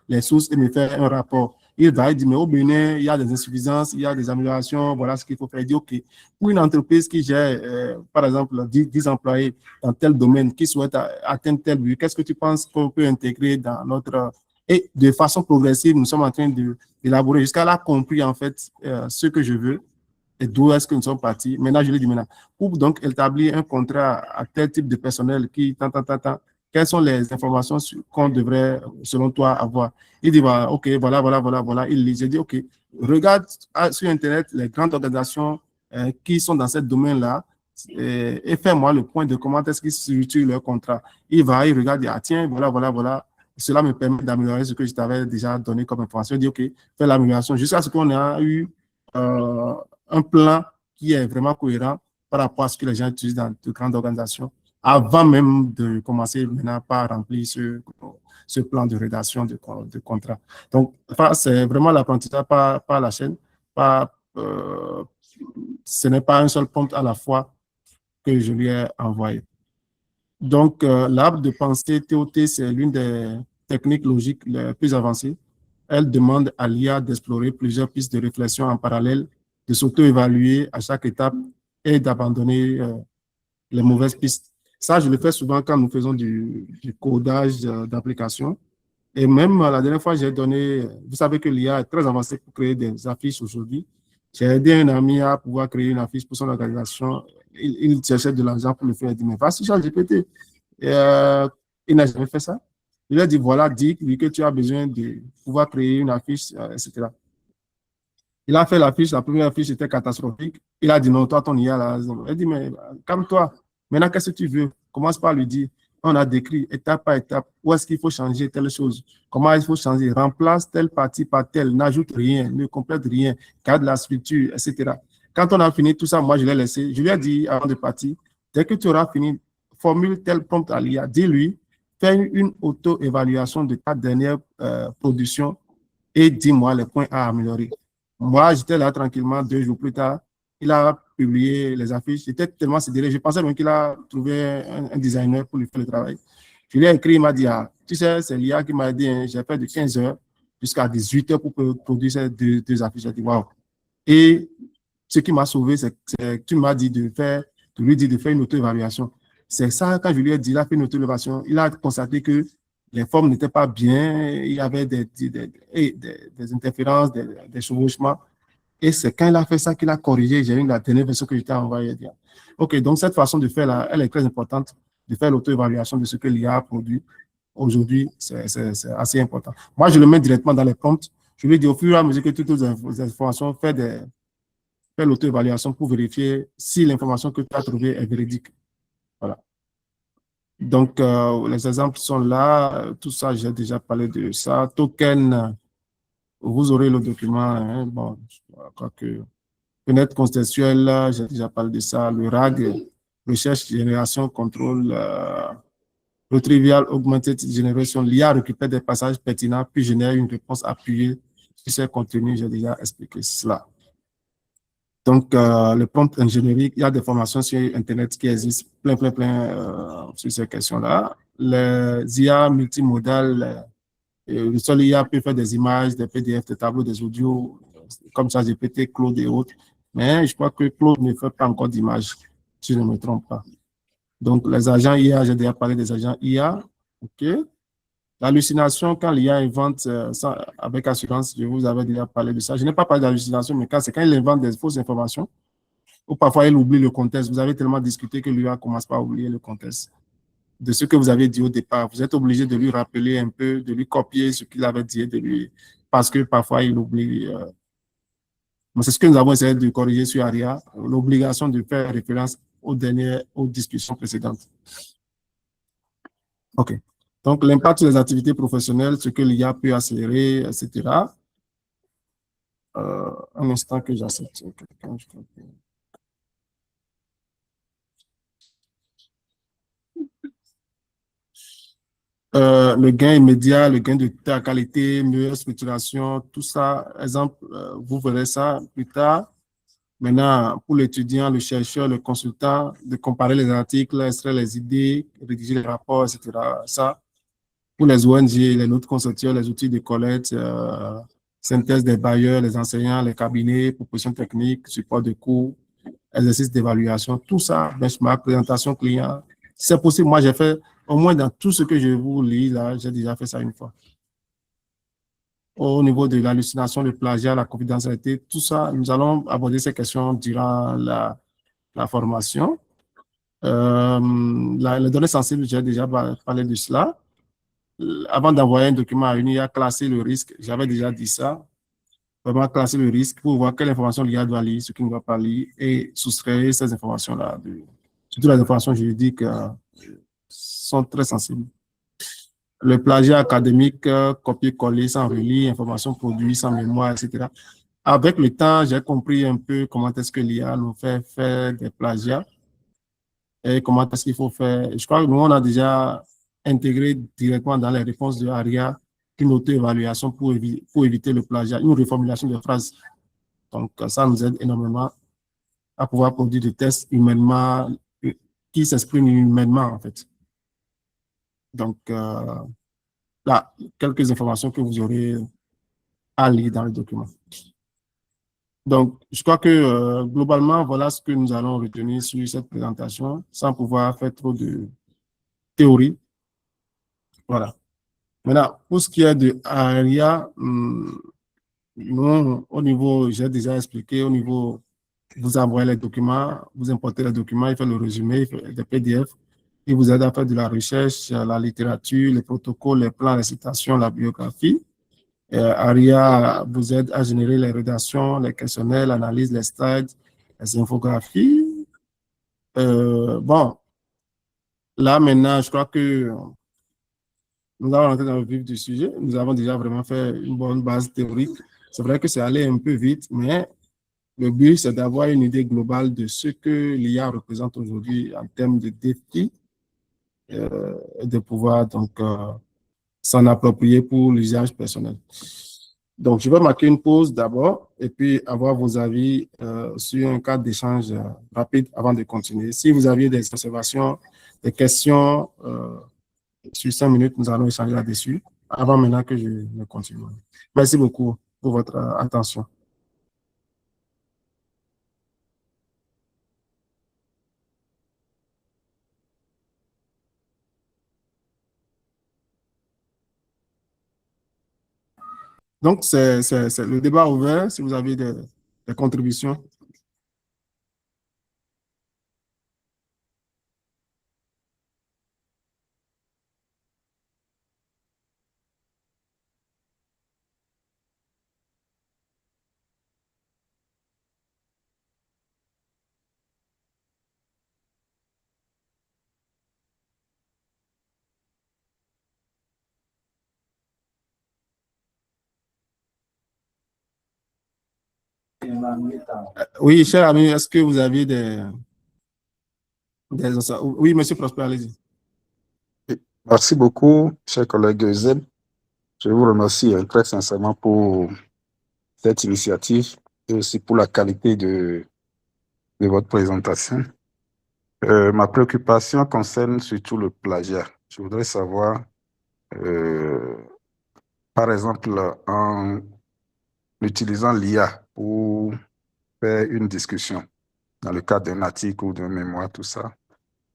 les sources et me faire un rapport. Il va, il dit, mais au Bénin, il y a des insuffisances, il y a des améliorations, voilà ce qu'il faut faire. Il dit, OK, pour une entreprise qui gère, par exemple, 10 employés dans tel domaine, qui souhaite atteindre tel but, qu'est-ce que tu penses qu'on peut intégrer dans notre... Et de façon progressive, nous sommes en train d'élaborer jusqu'à là compris, en fait, ce que je veux et d'où est-ce que nous sommes partis. Maintenant, je lui dis maintenant, pour donc établir un contrat à tel type de personnel qui, quelles sont les informations qu'on devrait, selon toi, avoir? Il dit, bah, OK, voilà. Il lit, j'ai dit, OK, regarde sur Internet les grandes organisations qui sont dans ce domaine-là et fais-moi le point de comment est-ce qu'ils structurent leur contrat. Il va, il regarde, il dit, ah tiens, voilà. Cela me permet d'améliorer ce que je t'avais déjà donné comme information. Il dit, OK, fais l'amélioration jusqu'à ce qu'on ait eu un plan qui est vraiment cohérent par rapport à ce que les gens utilisent dans de grandes organisations, avant même de commencer maintenant par remplir ce plan de rédaction de contrat. Donc, c'est vraiment l'apprentissage par la chaîne. Ce n'est pas un seul prompt à la fois que je lui ai envoyé. Donc, l'arbre de pensée TOT, c'est l'une des techniques logiques les plus avancées. Elle demande à l'IA d'explorer plusieurs pistes de réflexion en parallèle, de s'auto-évaluer à chaque étape et d'abandonner les mauvaises pistes. Ça, je le fais souvent quand nous faisons du codage d'application. Et même la dernière fois, j'ai donné, vous savez que l'IA est très avancée pour créer des affiches aujourd'hui. J'ai aidé un ami à pouvoir créer une affiche pour son organisation. Il cherchait de l'argent pour le faire. Il dit, mais vas-y, ChatGPT. Il n'a jamais fait ça. Il a dit, voilà, dis-lui que tu as besoin de pouvoir créer une affiche, etc. Il a fait l'affiche, la première affiche était catastrophique. Il a dit, non, toi, ton IA, là. Il a dit, mais calme-toi. Maintenant, qu'est-ce que tu veux? Commence par lui dire, on a décrit étape par étape où est-ce qu'il faut changer telle chose, comment il faut changer, remplace telle partie par telle, n'ajoute rien, ne complète rien, garde la structure, etc. Quand on a fini tout ça, moi, je l'ai laissé. Je lui ai dit avant de partir, dès que tu auras fini, formule tel prompt à l'IA, dis-lui, fais une auto-évaluation de ta dernière production et dis-moi les points à améliorer. Moi, j'étais là tranquillement, 2 jours plus tard, il a publié les affiches. J'étais tellement sidéré. Je pensais même qu'il a trouvé un designer pour lui faire le travail. Je lui ai écrit, il m'a dit, ah, tu sais, c'est l'IA qui m'a dit, hein, j'ai fait de 15 heures jusqu'à 18 heures pour produire ces deux affiches. J'ai dit, waouh. Et ce qui m'a sauvé, c'est que tu m'as dit de lui dire de faire une auto-évaluation. C'est ça, quand je lui ai dit, il a fait une auto-évaluation, il a constaté que les formes n'étaient pas bien, il y avait des interférences, des chevauchements. Et c'est quand il a fait ça qu'il a corrigé. J'ai eu la dernière version que je t'ai envoyée. OK, donc cette façon de faire là, elle est très importante, de faire l'auto-évaluation de ce que l'IA a produit. Aujourd'hui, c'est assez important. Moi, je le mets directement dans les prompts. Je lui dis au fur et à mesure que toutes les informations, fais l'auto-évaluation pour vérifier si l'information que tu as trouvée est véridique. Voilà. Donc, les exemples sont là. Tout ça, j'ai déjà parlé de ça. Token, vous aurez le document. Hein. Bon, je crois que fenêtre contextuelle, j'ai déjà parlé de ça. Le RAG, recherche, génération, contrôle, Retrieval Augmented Generation, l'IA récupère des passages pertinents puis génère une réponse appuyée sur ces contenus. J'ai déjà expliqué cela. Donc, le prompt ingénierie, il y a des formations sur Internet qui existent plein sur ces questions-là. Les IA multimodales, le seul IA peut faire des images, des PDF, des tableaux, des audios, comme ça, GPT, Claude et autres. Mais je crois que Claude ne fait pas encore d'images, si je ne me trompe pas. Donc, les agents IA, j'ai déjà parlé des agents IA. OK. L'hallucination, quand l'IA invente ça avec assurance, je vous avais déjà parlé de ça. Je n'ai pas parlé d'hallucination, mais c'est quand il invente des fausses informations, ou parfois il oublie le contexte. Vous avez tellement discuté que l'IA commence pas à oublier le contexte de ce que vous avez dit au départ. Vous êtes obligé de lui rappeler un peu, de lui copier ce qu'il avait dit, parce que parfois il oublie. C'est ce que nous avons essayé de corriger sur ARIA, l'obligation de faire référence aux discussions précédentes. OK. Donc, l'impact sur les activités professionnelles, ce que l'IA peut accélérer, etc. Un instant que j'accepte quelqu'un. Le gain immédiat, le gain de ta qualité, meilleure structuration, tout ça, exemple, vous verrez ça plus tard. Maintenant, pour l'étudiant, le chercheur, le consultant, de comparer les articles, extraire les idées, rédiger les rapports, etc. Ça, pour les ONG, les notes conceptuelles, les outils de collecte, synthèse des bailleurs, les enseignants, les cabinets, propositions techniques, support de cours, exercices d'évaluation, tout ça, benchmark, présentation client. Si c'est possible, moi, j'ai fait, au moins dans tout ce que je vous lis là, j'ai déjà fait ça une fois. Au niveau de l'hallucination, le plagiat, la confidentialité, tout ça, nous allons aborder ces questions durant la formation. Les données sensibles, j'ai déjà parlé de cela. Avant d'envoyer un document à l'UNIA, classer le risque, j'avais déjà dit ça. Vraiment classer le risque pour voir quelle information l'IA doit lire, ce qu'il ne doit pas lire, et soustraire ces informations-là. Surtout les informations juridiques sont très sensibles. Le plagiat académique, copier-coller sans relire, information produite sans mémoire, etc. Avec le temps, j'ai compris un peu comment est-ce que l'IA nous fait faire des plagiats et comment est-ce qu'il faut faire. Je crois que nous, on a déjà intégré directement dans les réponses de ARIA une auto-évaluation pour éviter le plagiat, une reformulation de phrases. Donc, ça nous aide énormément à pouvoir produire des tests humainement, qui s'expriment humainement, en fait. Donc, là, quelques informations que vous aurez à lire dans le document. Donc, je crois que globalement, voilà ce que nous allons retenir sur cette présentation, sans pouvoir faire trop de théorie. Voilà. Maintenant, pour ce qui est de ARIA, nous, au niveau, j'ai déjà expliqué, au niveau, vous envoyez les documents, vous importez les documents, il fait le résumé, il fait des PDF, il vous aide à faire de la recherche, la littérature, les protocoles, les plans, les citations, la biographie. ARIA vous aide à générer les rédactions, les questionnaires, l'analyse, les slides, les infographies. Bon, là maintenant, je crois que nous allons rentrer dans le vif du sujet. Nous avons déjà vraiment fait une bonne base théorique. C'est vrai que c'est allé un peu vite, mais le but, c'est d'avoir une idée globale de ce que l'IA représente aujourd'hui en termes de défis et de pouvoir donc s'en approprier pour l'usage personnel. Donc, je vais marquer une pause d'abord et puis avoir vos avis sur un cadre d'échange rapide avant de continuer. Si vous aviez des observations, des questions, sur 5 minutes, nous allons échanger là-dessus avant maintenant que je ne continue. Merci beaucoup pour votre attention. Donc, c'est le débat ouvert. Si vous avez des contributions. Oui, cher ami, est-ce que vous aviez des... Oui, monsieur Prosper, allez-y. Merci beaucoup, cher collègue Zeb. Je vous remercie très sincèrement pour cette initiative et aussi pour la qualité de votre présentation. Ma préoccupation concerne surtout le plagiat. Je voudrais savoir, par exemple, en utilisant l'IA pour faire une discussion dans le cadre d'un article ou d'un mémoire, tout ça,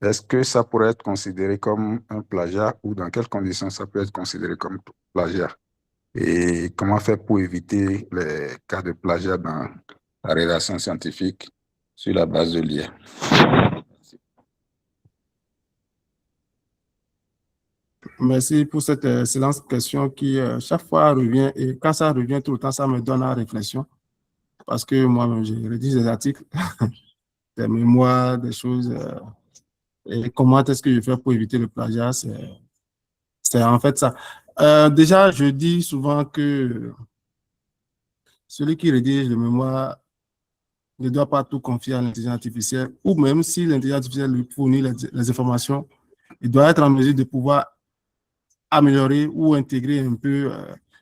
est-ce que ça pourrait être considéré comme un plagiat ou dans quelles conditions ça peut être considéré comme plagiat? Et comment faire pour éviter les cas de plagiat dans la rédaction scientifique sur la base de l'IA? Merci pour cette excellente question qui, chaque fois, revient. Et quand ça revient tout le temps, ça me donne à réflexion. Parce que moi-même, je rédige des articles, des mémoires, des choses. Et comment est-ce que je fais pour éviter le plagiat? C'est en fait ça. Déjà, je dis souvent que celui qui rédige le mémoire ne doit pas tout confier à l'intelligence artificielle, ou même si l'intelligence artificielle lui fournit les informations, il doit être en mesure de pouvoir améliorer ou intégrer un peu,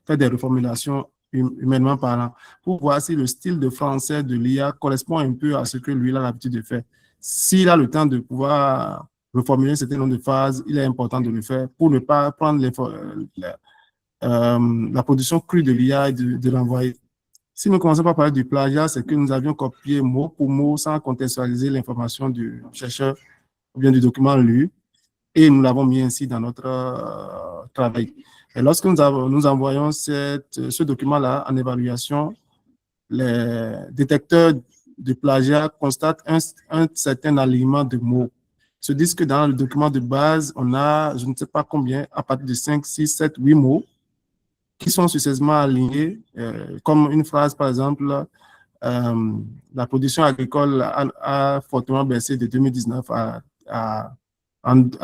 faire des reformulations humainement parlant, pour voir si le style de français de l'IA correspond un peu à ce que lui a l'habitude de faire. S'il a le temps de pouvoir reformuler un certain nombre de phrases, il est important de le faire pour ne pas prendre la production crue de l'IA et de l'envoyer. Si nous commençons par parler du plagiat, c'est que nous avions copié mot pour mot sans contextualiser l'information du chercheur ou bien du document lu, et nous l'avons mis ainsi dans notre travail. Et lorsque nous envoyons ce document-là en évaluation, les détecteurs de plagiat constatent un certain alignement de mots. Ils se disent que dans le document de base, on a, je ne sais pas combien, à partir de 5, 6, 7, 8 mots qui sont successivement alignés, comme une phrase, par exemple, la production agricole a fortement baissé de 2019 à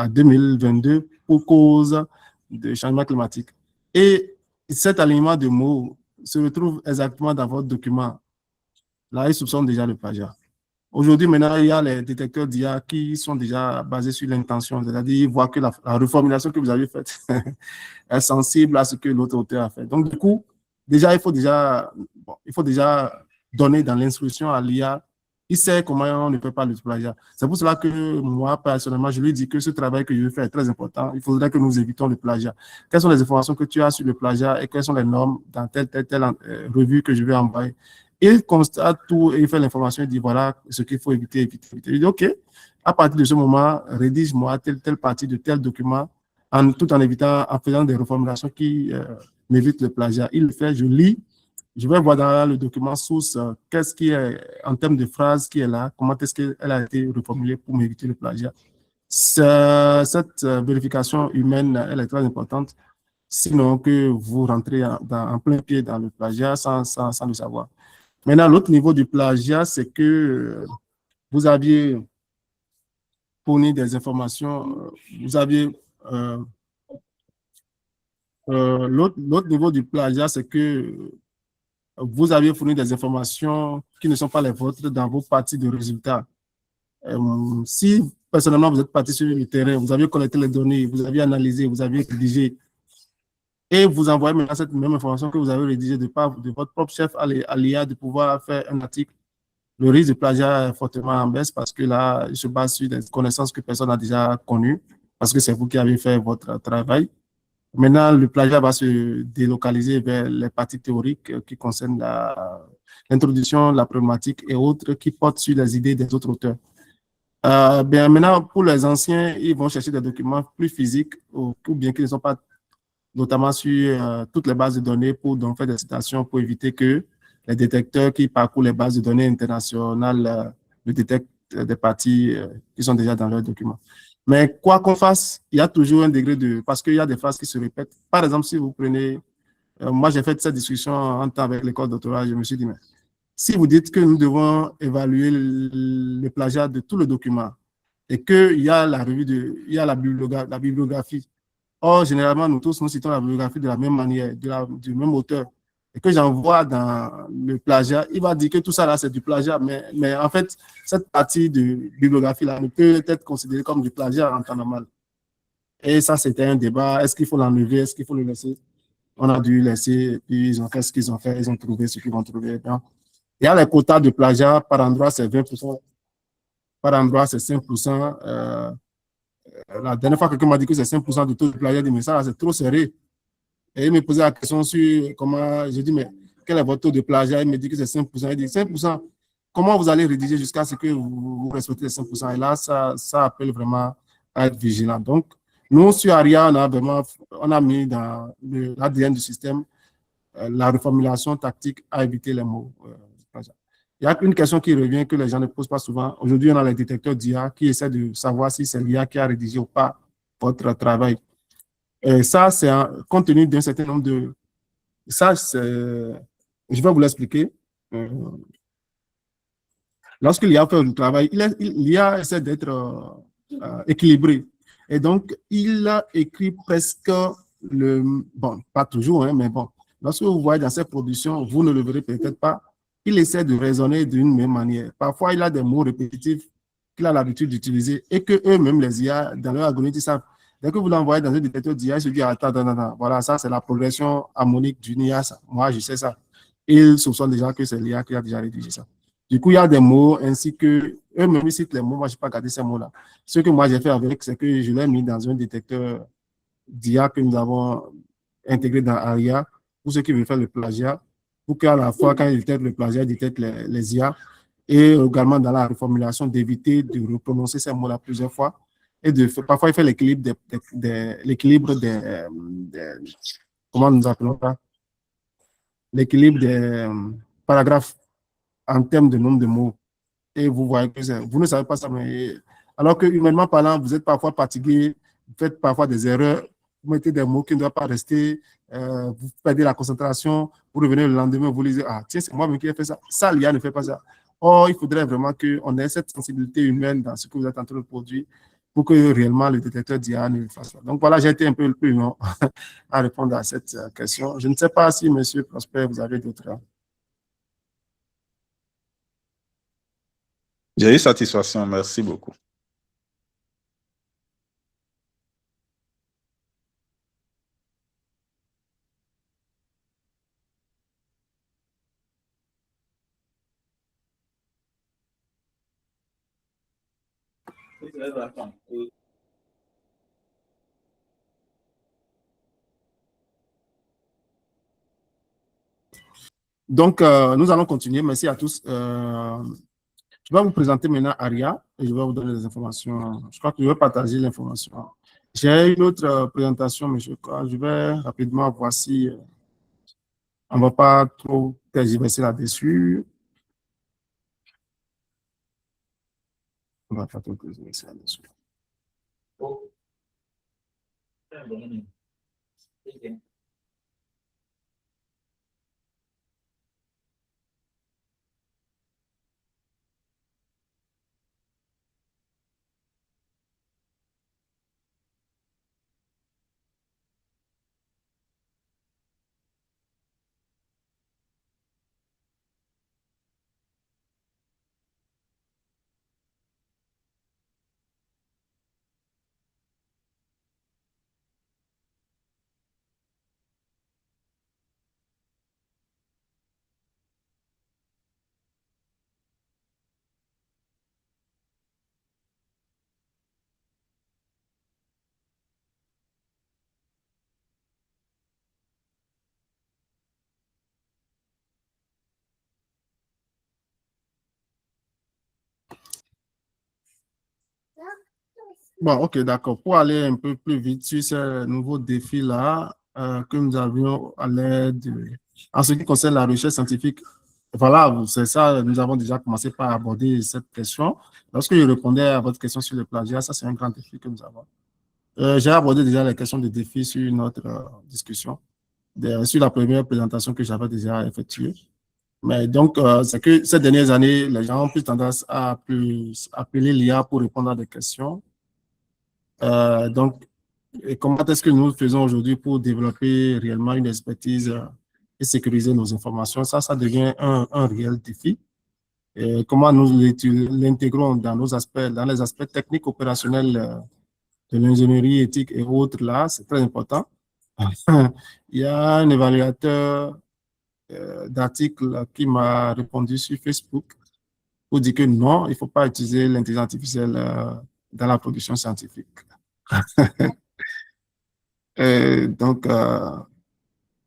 2022 pour cause de changement climatique. Et cet alignement de mots se retrouve exactement dans votre document. Là, ils soupçonnent déjà le plagiat. Aujourd'hui, maintenant, il y a les détecteurs d'IA qui sont déjà basés sur l'intention, c'est-à-dire ils voient que la reformulation que vous avez faite est sensible à ce que l'autre auteur a fait. Donc, du coup, déjà, il faut déjà donner dans l'instruction à l'IA. Il sait comment on ne peut pas le plagiat. C'est pour cela que moi, personnellement, je lui dis que ce travail que je vais faire est très important. Il faudrait que nous évitons le plagiat. Quelles sont les informations que tu as sur le plagiat et quelles sont les normes dans telle revue que je vais envoyer? Il constate tout et il fait l'information, il dit voilà ce qu'il faut éviter. Il dit OK, à partir de ce moment, rédige-moi telle partie de tel document tout en évitant, en faisant des reformulations qui m'évitent le plagiat. Il le fait, je lis. Je vais voir dans le document source qu'est-ce qui est, en termes de phrases qui est là, comment est-ce qu'elle a été reformulée pour m'éviter le plagiat. Cette vérification humaine, elle est très importante, sinon que vous rentrez en plein pied dans le plagiat sans le savoir. Maintenant, l'autre niveau du plagiat, c'est que vous aviez fourni des informations, vous aviez... l'autre niveau du plagiat, c'est que vous aviez fourni des informations qui ne sont pas les vôtres dans vos parties de résultats. Si, personnellement, vous êtes parti sur le terrain, vous avez collecté les données, vous avez analysé, vous avez rédigé, et vous envoyez maintenant cette même information que vous avez rédigée de votre propre chef à l'IA de pouvoir faire un article, le risque de plagiat est fortement en baisse parce que là, il se base sur des connaissances que personne n'a déjà connues, parce que c'est vous qui avez fait votre travail. Maintenant, le plagiat va se délocaliser vers les parties théoriques qui concernent l'introduction, la problématique et autres qui portent sur les idées des autres auteurs. Maintenant, pour les anciens, ils vont chercher des documents plus physiques ou bien qui ne sont pas notamment sur toutes les bases de données pour donc faire des citations pour éviter que les détecteurs qui parcourent les bases de données internationales ne détectent des parties qui sont déjà dans leurs documents. Mais quoi qu'on fasse, il y a toujours un degré de... Parce qu'il y a des phrases qui se répètent. Par exemple, si vous prenez... moi, j'ai fait cette discussion en temps avec l'école doctorale. Je me suis dit, mais si vous dites que nous devons évaluer le plagiat de tout le document et qu'il y a la revue il y a la bibliographie. Or, généralement, nous tous, nous citons la bibliographie de la même manière, du même auteur. Et que j'envoie dans le plagiat, il va dire que tout ça là, c'est du plagiat. Mais en fait, cette partie de bibliographie là ne peut être considérée comme du plagiat en temps normal. Et ça, c'était un débat. Est-ce qu'il faut l'enlever? Est-ce qu'il faut le laisser? On a dû laisser. Et puis, ils ont fait ce qu'ils ont fait. Ils ont trouvé ce qu'ils vont trouver. Donc, il y a les quotas de plagiat. Par endroit, c'est 20%. Par endroit, c'est 5%. La dernière fois, quelqu'un m'a dit que c'est 5% du taux de plagiat. Mais ça, c'est trop serré. Et il me posait la question sur comment, j'ai dit, mais quel est votre taux de plagiat? Il me dit que c'est 5%. Il dit 5%, comment vous allez rédiger jusqu'à ce que vous respectez les 5%? Et là, ça appelle vraiment à être vigilant. Donc, nous, sur ARIA, on a mis dans l'ADN du système la reformulation tactique à éviter les mots. Il y a une question qui revient que les gens ne posent pas souvent. Aujourd'hui, on a les détecteurs d'IA qui essaient de savoir si c'est l'IA qui a rédigé ou pas votre travail. Et ça, c'est compte tenu d'un certain nombre de... Ça, je vais vous l'expliquer. Lorsque l'IA fait le travail, l'IA essaie d'être équilibré. Et donc, il a écrit presque bon, pas toujours, hein, mais bon. Lorsque vous voyez dans ses productions, vous ne le verrez peut-être pas, il essaie de raisonner d'une même manière. Parfois, il a des mots répétitifs qu'il a l'habitude d'utiliser et que eux-mêmes, les IA, dans leur algorithme, ils savent. Dès que vous l'envoyez dans un détecteur d'IA, il se dit, attends, attends, attends, voilà, ça, c'est la progression harmonique d'une IA, ça. Moi, je sais ça. Ils soupçonnent déjà que c'est l'IA qui a déjà rédigé ça. Du coup, il y a des mots ainsi que, eux-mêmes, ils citent les mots, moi, je n'ai pas gardé ces mots-là. Ce que moi, j'ai fait avec, c'est que je l'ai mis dans un détecteur d'IA que nous avons intégré dans ARIA, pour ceux qui veulent faire le plagiat, pour qu'à la fois, quand ils détectent le plagiat, ils détectent les IA, et également dans la reformulation, d'éviter de reprononcer ces mots-là plusieurs fois, et parfois, il fait l'équilibre comment nous appelons ça? L'équilibre des paragraphes en termes de nombre de mots. Et vous voyez que vous ne savez pas ça, mais alors que humainement parlant, vous êtes parfois fatigué, vous faites parfois des erreurs, vous mettez des mots qui ne doivent pas rester, vous perdez la concentration, vous revenez le lendemain, vous lisez, ah tiens, c'est moi-même qui ai fait ça. Ça, l'IA ne fait pas ça. Or, il faudrait vraiment qu'on ait cette sensibilité humaine dans ce que vous êtes en train de produire pour que réellement le détecteur d'IA ne fasse pas. Donc voilà, j'ai été un peu plus long à répondre à cette question. Je ne sais pas si, Monsieur Prosper, vous avez d'autres. J'ai eu satisfaction, merci beaucoup. Donc, nous allons continuer. Merci à tous. Je vais vous présenter maintenant Aria et je vais vous donner des informations. Je crois que je vais partager l'information. J'ai une autre présentation, mais je crois je vais rapidement voir si on ne va pas trop tergiverser là-dessus. On va pas trop tergiverser là-dessus. Bon, ok, d'accord. Pour aller un peu plus vite sur ces nouveaux défis-là que nous avions à l'aide, en ce qui concerne la recherche scientifique, voilà, c'est ça, nous avons déjà commencé par aborder cette question. Lorsque je répondais à votre question sur le plagiat, ça c'est un grand défi que nous avons. J'ai abordé déjà les questions de défis sur notre discussion, sur la première présentation que j'avais déjà effectuée. Mais donc, c'est que ces dernières années, les gens ont plus tendance à plus appeler l'IA pour répondre à des questions. Donc, et comment est-ce que nous faisons aujourd'hui pour développer réellement une expertise et sécuriser nos informations? Ça devient un réel défi. Et comment nous l'intégrons dans nos aspects, dans les aspects techniques opérationnels de l'ingénierie éthique et autres, là, c'est très important. Il y a un évaluateur d'articles qui m'a répondu sur Facebook pour dire que non, il ne faut pas utiliser l'intelligence artificielle dans la production scientifique. Donc,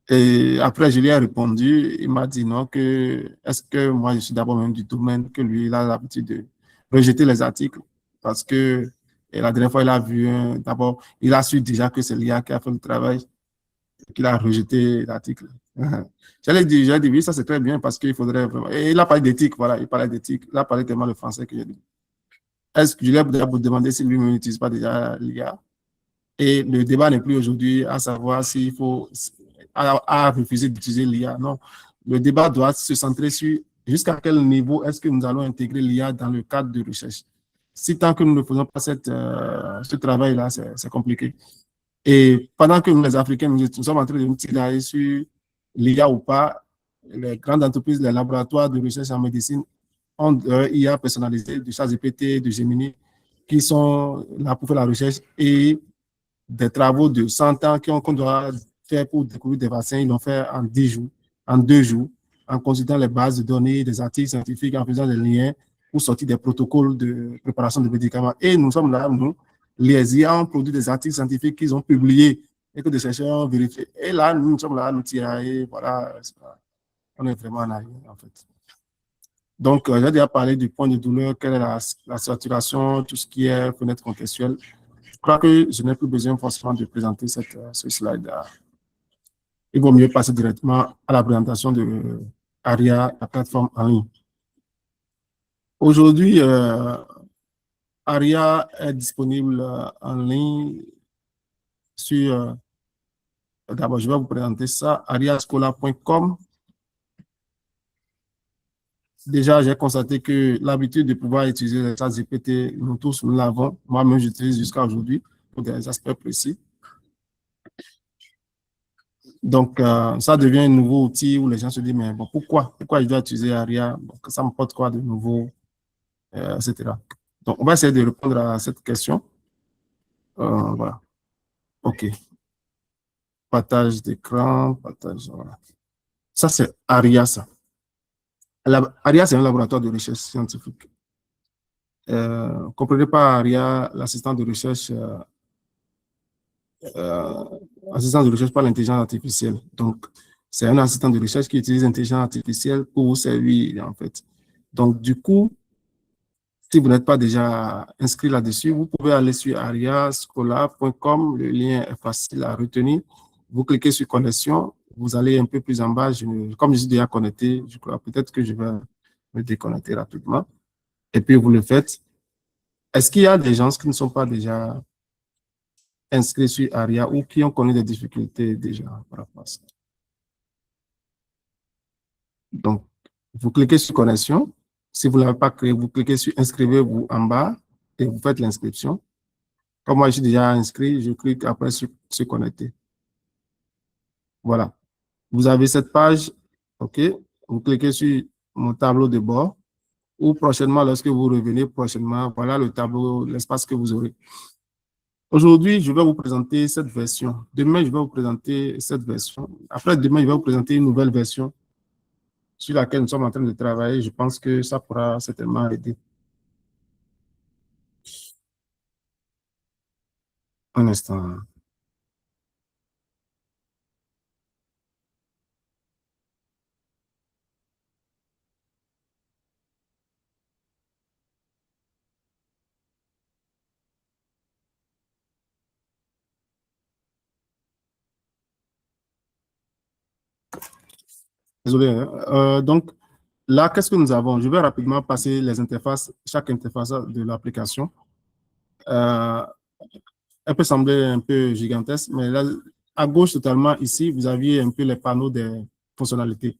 et après, je lui ai répondu, il m'a dit non, que est-ce que moi, je suis d'abord même du domaine, que lui, il a l'habitude de rejeter les articles parce que et la dernière fois, il a vu, d'abord, il a su déjà que c'est l'IA qui a fait le travail, qu'il a rejeté l'article. J'ai dit, oui, ça c'est très bien parce qu'il faudrait vraiment. Et il a parlé d'éthique, voilà, il parlait d'éthique. Il a parlé tellement le français que j'ai dit. Est-ce que je lui ai déjà demandé si lui-même n'utilise pas déjà l'IA? Et le débat n'est plus aujourd'hui à savoir s'il faut à refuser d'utiliser l'IA. Non, le débat doit se centrer sur jusqu'à quel niveau est-ce que nous allons intégrer l'IA dans le cadre de recherche. Si tant que nous ne faisons pas ce travail-là, c'est compliqué. Et pendant que nous, les Africains, nous sommes en train de nous tirer sur l'IA ou pas, les grandes entreprises, les laboratoires de recherche en médecine ont IA personnalisé de ChatGPT, de Gemini, qui sont là pour faire la recherche et des travaux de 100 ans qu'on doit faire pour découvrir des vaccins, ils l'ont fait en 10 jours, en 2 jours, en consultant les bases de données, des articles scientifiques, en faisant des liens pour sortir des protocoles de préparation de médicaments. Et nous sommes là, nous, les IA ont produit des articles scientifiques qu'ils ont publiés et que des chercheurs ont vérifié. Et là, nous sommes là, nous tiraillons, voilà, on est vraiment en arrière, en fait. Donc, j'ai déjà parlé du point de douleur, quelle est la saturation, tout ce qui est fenêtre contextuelle. Je crois que je n'ai plus besoin forcément de présenter ce slide. Il vaut mieux passer directement à la présentation de ARIA, la plateforme en ligne. Aujourd'hui, ARIA est disponible en ligne sur, d'abord, je vais vous présenter ça, ariascola.com. Déjà, j'ai constaté que l'habitude de pouvoir utiliser les chats GPT, nous tous, nous l'avons. Moi-même, j'utilise jusqu'à aujourd'hui pour des aspects précis. Donc, ça devient un nouveau outil où les gens se disent, mais bon, pourquoi je dois utiliser ARIA? Ça me porte quoi de nouveau, etc. Donc, on va essayer de répondre à cette question. Voilà. OK. Partage d'écran, partage, voilà. Ça, c'est ARIA, ça. ARIA, c'est un laboratoire de recherche scientifique. Comprenez pas ARIA, l'assistant de recherche, assistant de recherche par l'intelligence artificielle. Donc, c'est un assistant de recherche qui utilise l'intelligence artificielle pour vous servir, en fait. Donc, du coup, si vous n'êtes pas déjà inscrit là-dessus, vous pouvez aller sur ariascola.com. Le lien est facile à retenir. Vous cliquez sur connexion. Vous allez un peu plus en bas. Comme je suis déjà connecté, je crois peut-être que je vais me déconnecter rapidement. Et puis, vous le faites. Est-ce qu'il y a des gens qui ne sont pas déjà inscrits sur ARIA ou qui ont connu des difficultés déjà par rapport à ça? Donc, vous cliquez sur connexion. Si vous ne l'avez pas créé, vous cliquez sur inscrivez-vous en bas et vous faites l'inscription. Comme moi, je suis déjà inscrit, je clique après sur se connecter. Voilà. Vous avez cette page, OK. Vous cliquez sur mon tableau de bord ou prochainement, lorsque vous revenez prochainement, voilà le tableau, l'espace que vous aurez. Aujourd'hui, je vais vous présenter cette version. Demain, je vais vous présenter cette version. Après, demain, je vais vous présenter une nouvelle version sur laquelle nous sommes en train de travailler. Je pense que ça pourra certainement aider. Un instant. Désolé. Donc, là, qu'est-ce que nous avons? Je vais rapidement passer les interfaces, chaque interface de l'application. Elle peut sembler un peu gigantesque, mais là, à gauche totalement, ici, vous aviez un peu les panneaux des fonctionnalités.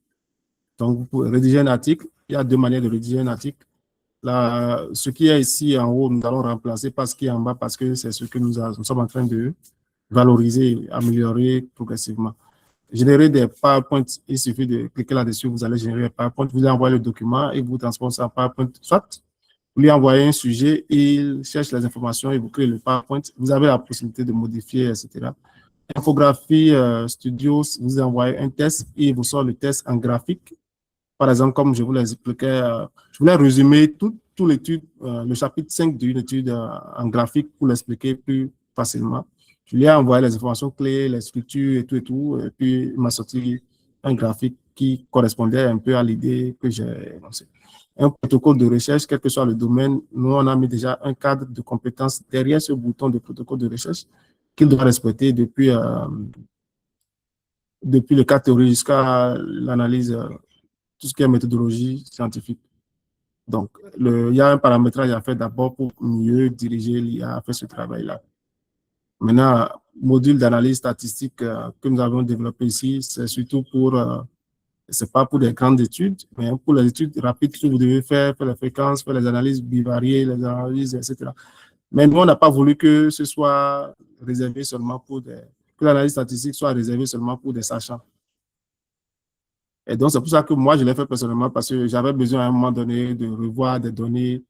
Donc, vous pouvez rédiger un article. Il y a deux manières de rédiger un article. Là, ce qui est ici en haut, nous allons remplacer par ce qui est en bas parce que c'est ce que nous sommes en train de valoriser, améliorer progressivement. Générer des PowerPoint, il suffit de cliquer là-dessus, vous allez générer un PowerPoint, vous lui envoyez le document et vous transformez ça en PowerPoint. Soit vous lui envoyez un sujet, il cherche les informations et vous créez le PowerPoint. Vous avez la possibilité de modifier, etc. Infographie Studio, vous envoyez un test et il vous sort le test en graphique. Par exemple, comme je vous l'expliquais, je voulais résumer tout l'étude, le chapitre 5 d'une étude en graphique pour l'expliquer plus facilement. Je lui ai envoyé les informations clés, les structures et tout, et puis il m'a sorti un graphique qui correspondait un peu à l'idée que j'ai énoncée. Un protocole de recherche, quel que soit le domaine, nous, on a mis déjà un cadre de compétences derrière ce bouton de protocole de recherche qu'il doit respecter depuis le cas théorique jusqu'à l'analyse, tout ce qui est méthodologie scientifique. Donc, il y a un paramétrage à faire d'abord pour mieux diriger l'IA à faire ce travail-là. Maintenant, module d'analyse statistique que nous avons développé ici, c'est surtout pour, c'est pas pour des grandes études, mais pour les études rapides que vous devez faire les fréquences, faire les analyses bivariées, les analyses, etc. Mais nous, on n'a pas voulu que ce soit réservé seulement pour que l'analyse statistique soit réservée seulement pour des sachants. Et donc, c'est pour ça que moi, je l'ai fait personnellement parce que j'avais besoin à un moment donné de revoir des données,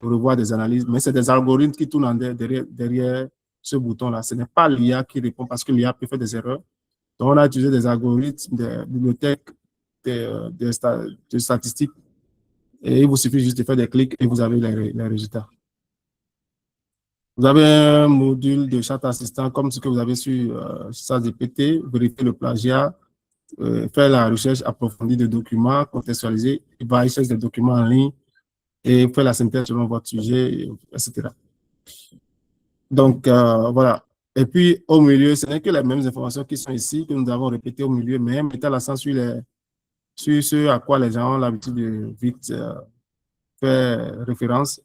de revoir des analyses. Mais c'est des algorithmes qui tournent derrière ce bouton-là. Ce n'est pas l'IA qui répond parce que l'IA peut faire des erreurs. Donc, on a utilisé des algorithmes, des bibliothèques, des statistiques. Et il vous suffit juste de faire des clics et vous avez les résultats. Vous avez un module de chat assistant comme ce que vous avez sur ChatGPT, vérifier le plagiat, faire la recherche approfondie de documents, contextualiser, évaluer des documents en ligne et faire la synthèse selon votre sujet, etc. Donc, voilà. Et puis, au milieu, ce n'est que les mêmes informations qui sont ici, que nous avons répétées au milieu, mais mettant l'accent sur ce à quoi les gens ont l'habitude de vite faire référence,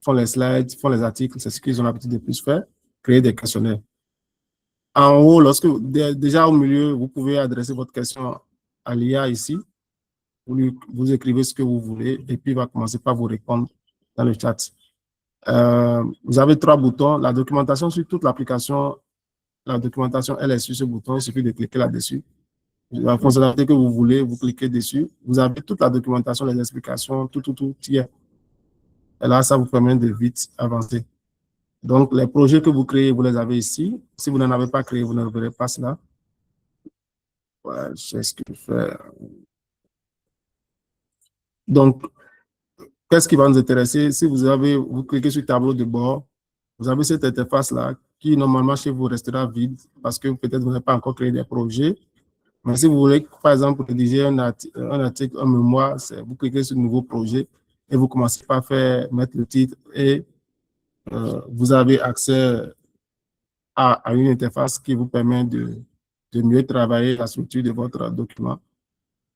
font les slides, font les articles, c'est ce qu'ils ont l'habitude de plus faire, créer des questionnaires. En haut, déjà au milieu, vous pouvez adresser votre question à l'IA ici. Vous écrivez ce que vous voulez et puis il va commencer par vous répondre dans le chat. Vous avez 3 boutons. La documentation sur toute l'application, la documentation, elle est sur ce bouton. Il suffit de cliquer là-dessus. La fonctionnalité que vous voulez, vous cliquez dessus. Vous avez toute la documentation, les explications, tout y est. Et là, ça vous permet de vite avancer. Donc, les projets que vous créez, vous les avez ici. Si vous n'en avez pas créé, vous ne verrez pas cela. Ouais, je sais ce que je fais. Donc, qu'est-ce qui va nous intéresser? Si vous cliquez sur le tableau de bord, vous avez cette interface-là qui, normalement, chez vous, restera vide parce que peut-être vous n'avez pas encore créé des projets. Mais si vous voulez, par exemple, rédiger un article, un mémoire, vous cliquez sur nouveau projet et vous commencez par mettre le titre et vous avez accès à une interface qui vous permet de mieux travailler la structure de votre document.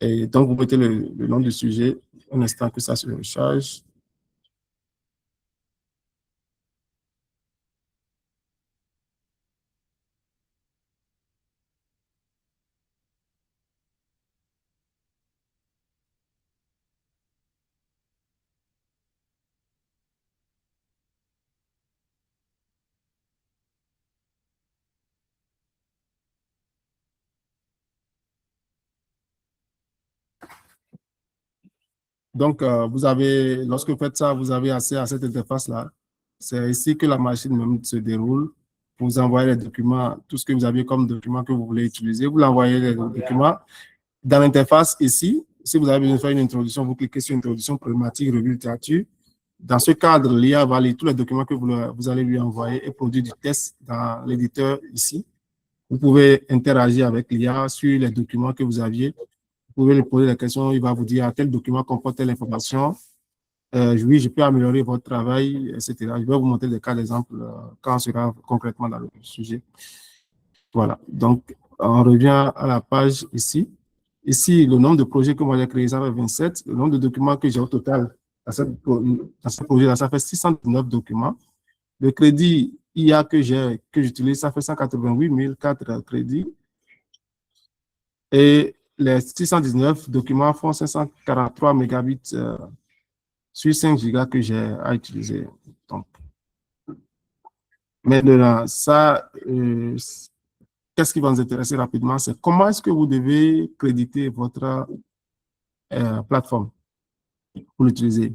Et donc, vous mettez le nom du sujet, un instant que ça se recharge. Donc, lorsque vous faites ça, vous avez accès à cette interface-là. C'est ici que la machine même se déroule. Vous envoyez les documents, tout ce que vous avez comme document que vous voulez utiliser. Vous l'envoyez les documents. Dans l'interface ici, si vous avez besoin de faire une introduction, vous cliquez sur introduction problématique, revue littérature. Dans ce cadre, l'IA va lire tous les documents que vous allez lui envoyer et produire du test dans l'éditeur ici. Vous pouvez interagir avec l'IA sur les documents que vous aviez. Vous pouvez lui poser la question, il va vous dire tel document comporte telle information. Oui, je peux améliorer votre travail, etc. Je vais vous montrer des cas d'exemple quand on sera concrètement dans le sujet. Voilà. Donc, on revient à la page ici. Ici, le nombre de projets que moi j'ai créé, ça fait 27. Le nombre de documents que j'ai au total dans ce projet-là, ça fait 619 documents. Le crédit IA que j'utilise, ça fait 188 004 crédits. Et les 619 documents font 543 mégabits sur 5 gigas que j'ai à utiliser. Donc, maintenant, ça, qu'est-ce qui va nous intéresser rapidement? C'est comment est-ce que vous devez créditer votre plateforme pour l'utiliser.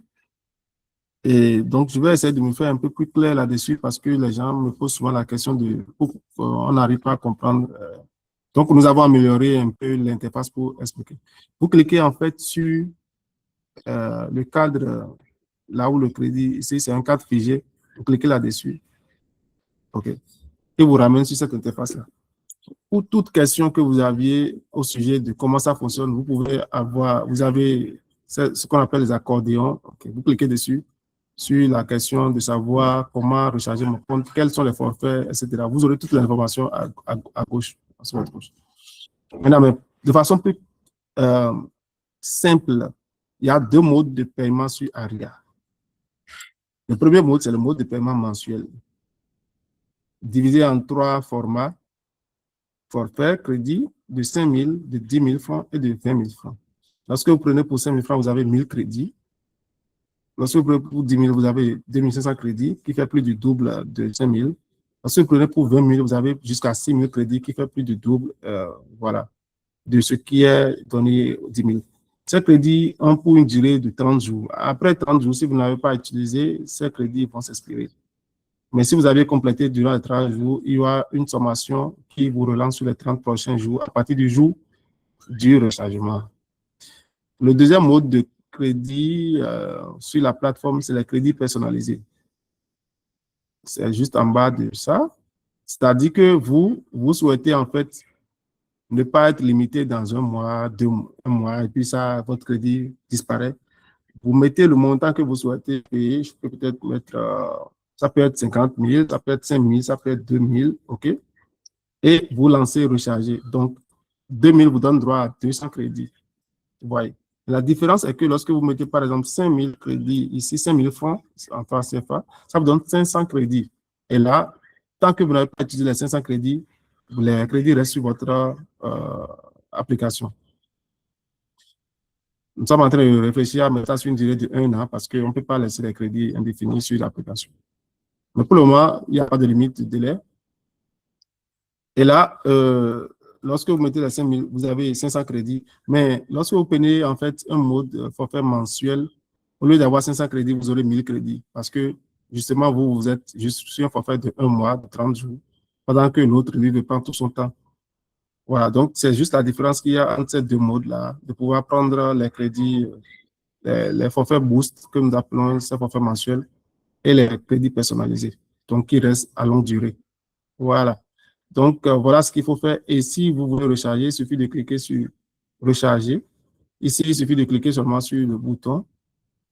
Et donc, je vais essayer de me faire un peu plus clair là-dessus parce que les gens me posent souvent la question de on n'arrive pas à comprendre. Donc, nous avons amélioré un peu l'interface pour expliquer. Vous cliquez en fait sur le cadre, là où le crédit, ici, c'est un cadre figé. Vous cliquez là-dessus. OK. Et vous ramène sur cette interface-là. Pour toute question que vous aviez au sujet de comment ça fonctionne, vous pouvez avoir, vous avez ce qu'on appelle les accordéons. Okay. Vous cliquez dessus, sur la question de savoir comment recharger mon compte, quels sont les forfaits, etc. Vous aurez toutes les informations à gauche, sur votre gauche. Maintenant, mais de façon plus simple, il y a 2 modes de paiement sur Aria. Le premier mode, c'est le mode de paiement mensuel, divisé en 3 formats: forfait, crédit de 5 000, de 10 000 francs et de 20 000 francs. Lorsque vous prenez pour 5 000 francs, vous avez 1 000 crédits. Lorsque vous prenez pour 10 000, vous avez 2 500 crédits, qui fait plus du double de 5 000. Lorsque vous prenez pour 20 000, vous avez jusqu'à 6 000 crédits, qui fait plus du double, voilà, de ce qui est donné aux 10 000. Ces crédits ont pour une durée de 30 jours. Après 30 jours, si vous n'avez pas utilisé, ces crédits vont s'expirer. Mais si vous avez complété durant les 30 jours, il y aura une sommation qui vous relance sur les 30 prochains jours à partir du jour du rechargement. Le deuxième mode de crédit sur la plateforme, c'est le crédit personnalisé. C'est juste en bas de ça. C'est-à-dire que vous souhaitez en fait ne pas être limité dans un mois, un mois, et puis ça, votre crédit disparaît. Vous mettez le montant que vous souhaitez payer. Je peux peut-être mettre, ça peut être 50 000, ça peut être 5 000, ça peut être 2 000, OK? Et vous lancez recharger. Donc, 2 000 vous donne droit à 200 crédits. Vous voyez. La différence est que lorsque vous mettez, par exemple, 5 000 crédits, ici, 5 000 francs en francs CFA, ça vous donne 500 crédits. Et là, tant que vous n'avez pas utilisé les 500 crédits, les crédits restent sur votre application. Nous sommes en train de réfléchir à mettre ça sur une durée de 1 an parce qu'on ne peut pas laisser les crédits indéfinis sur l'application. Mais pour le moment, il n'y a pas de limite de délai. Et là, lorsque vous mettez les 5 000, vous avez 500 crédits. Mais lorsque vous prenez en fait un mode forfait mensuel, au lieu d'avoir 500 crédits, vous aurez 1000 crédits. Parce que justement, vous êtes juste sur un forfait de 1 mois, de 30 jours, pendant que l'autre, lui, prend tout son temps. Voilà, donc c'est juste la différence qu'il y a entre ces deux modes-là, de pouvoir prendre les crédits, les forfaits boost, que nous appelons ces forfaits mensuels, et les crédits personnalisés, donc qui restent à longue durée. Voilà. Donc, voilà ce qu'il faut faire. Et si vous voulez recharger, il suffit de cliquer sur recharger. Ici, il suffit de cliquer seulement sur le bouton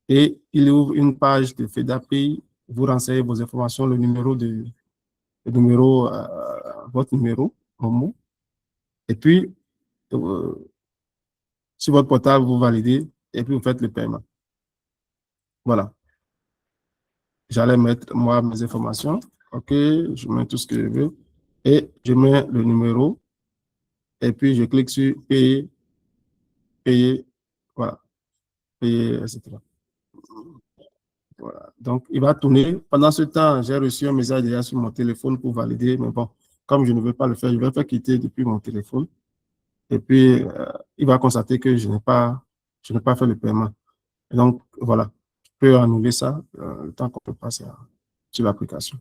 et il ouvre une page de FEDAPI. Vous renseignez vos informations, le numéro, votre numéro, Momo. Et puis, sur votre portable, vous validez et puis vous faites le paiement. Voilà. J'allais mettre, moi, mes informations. OK, je mets tout ce que je veux et je mets le numéro et puis je clique sur payer, payer, voilà, payer, etc. Voilà. Donc, il va tourner. Pendant ce temps, j'ai reçu un message déjà sur mon téléphone pour valider, mais bon, comme je ne veux pas le faire, je vais faire quitter depuis mon téléphone. Et puis, il va constater que je n'ai pas fait le paiement. Et donc, voilà, je peux annuler ça le temps qu'on peut passer sur l'application.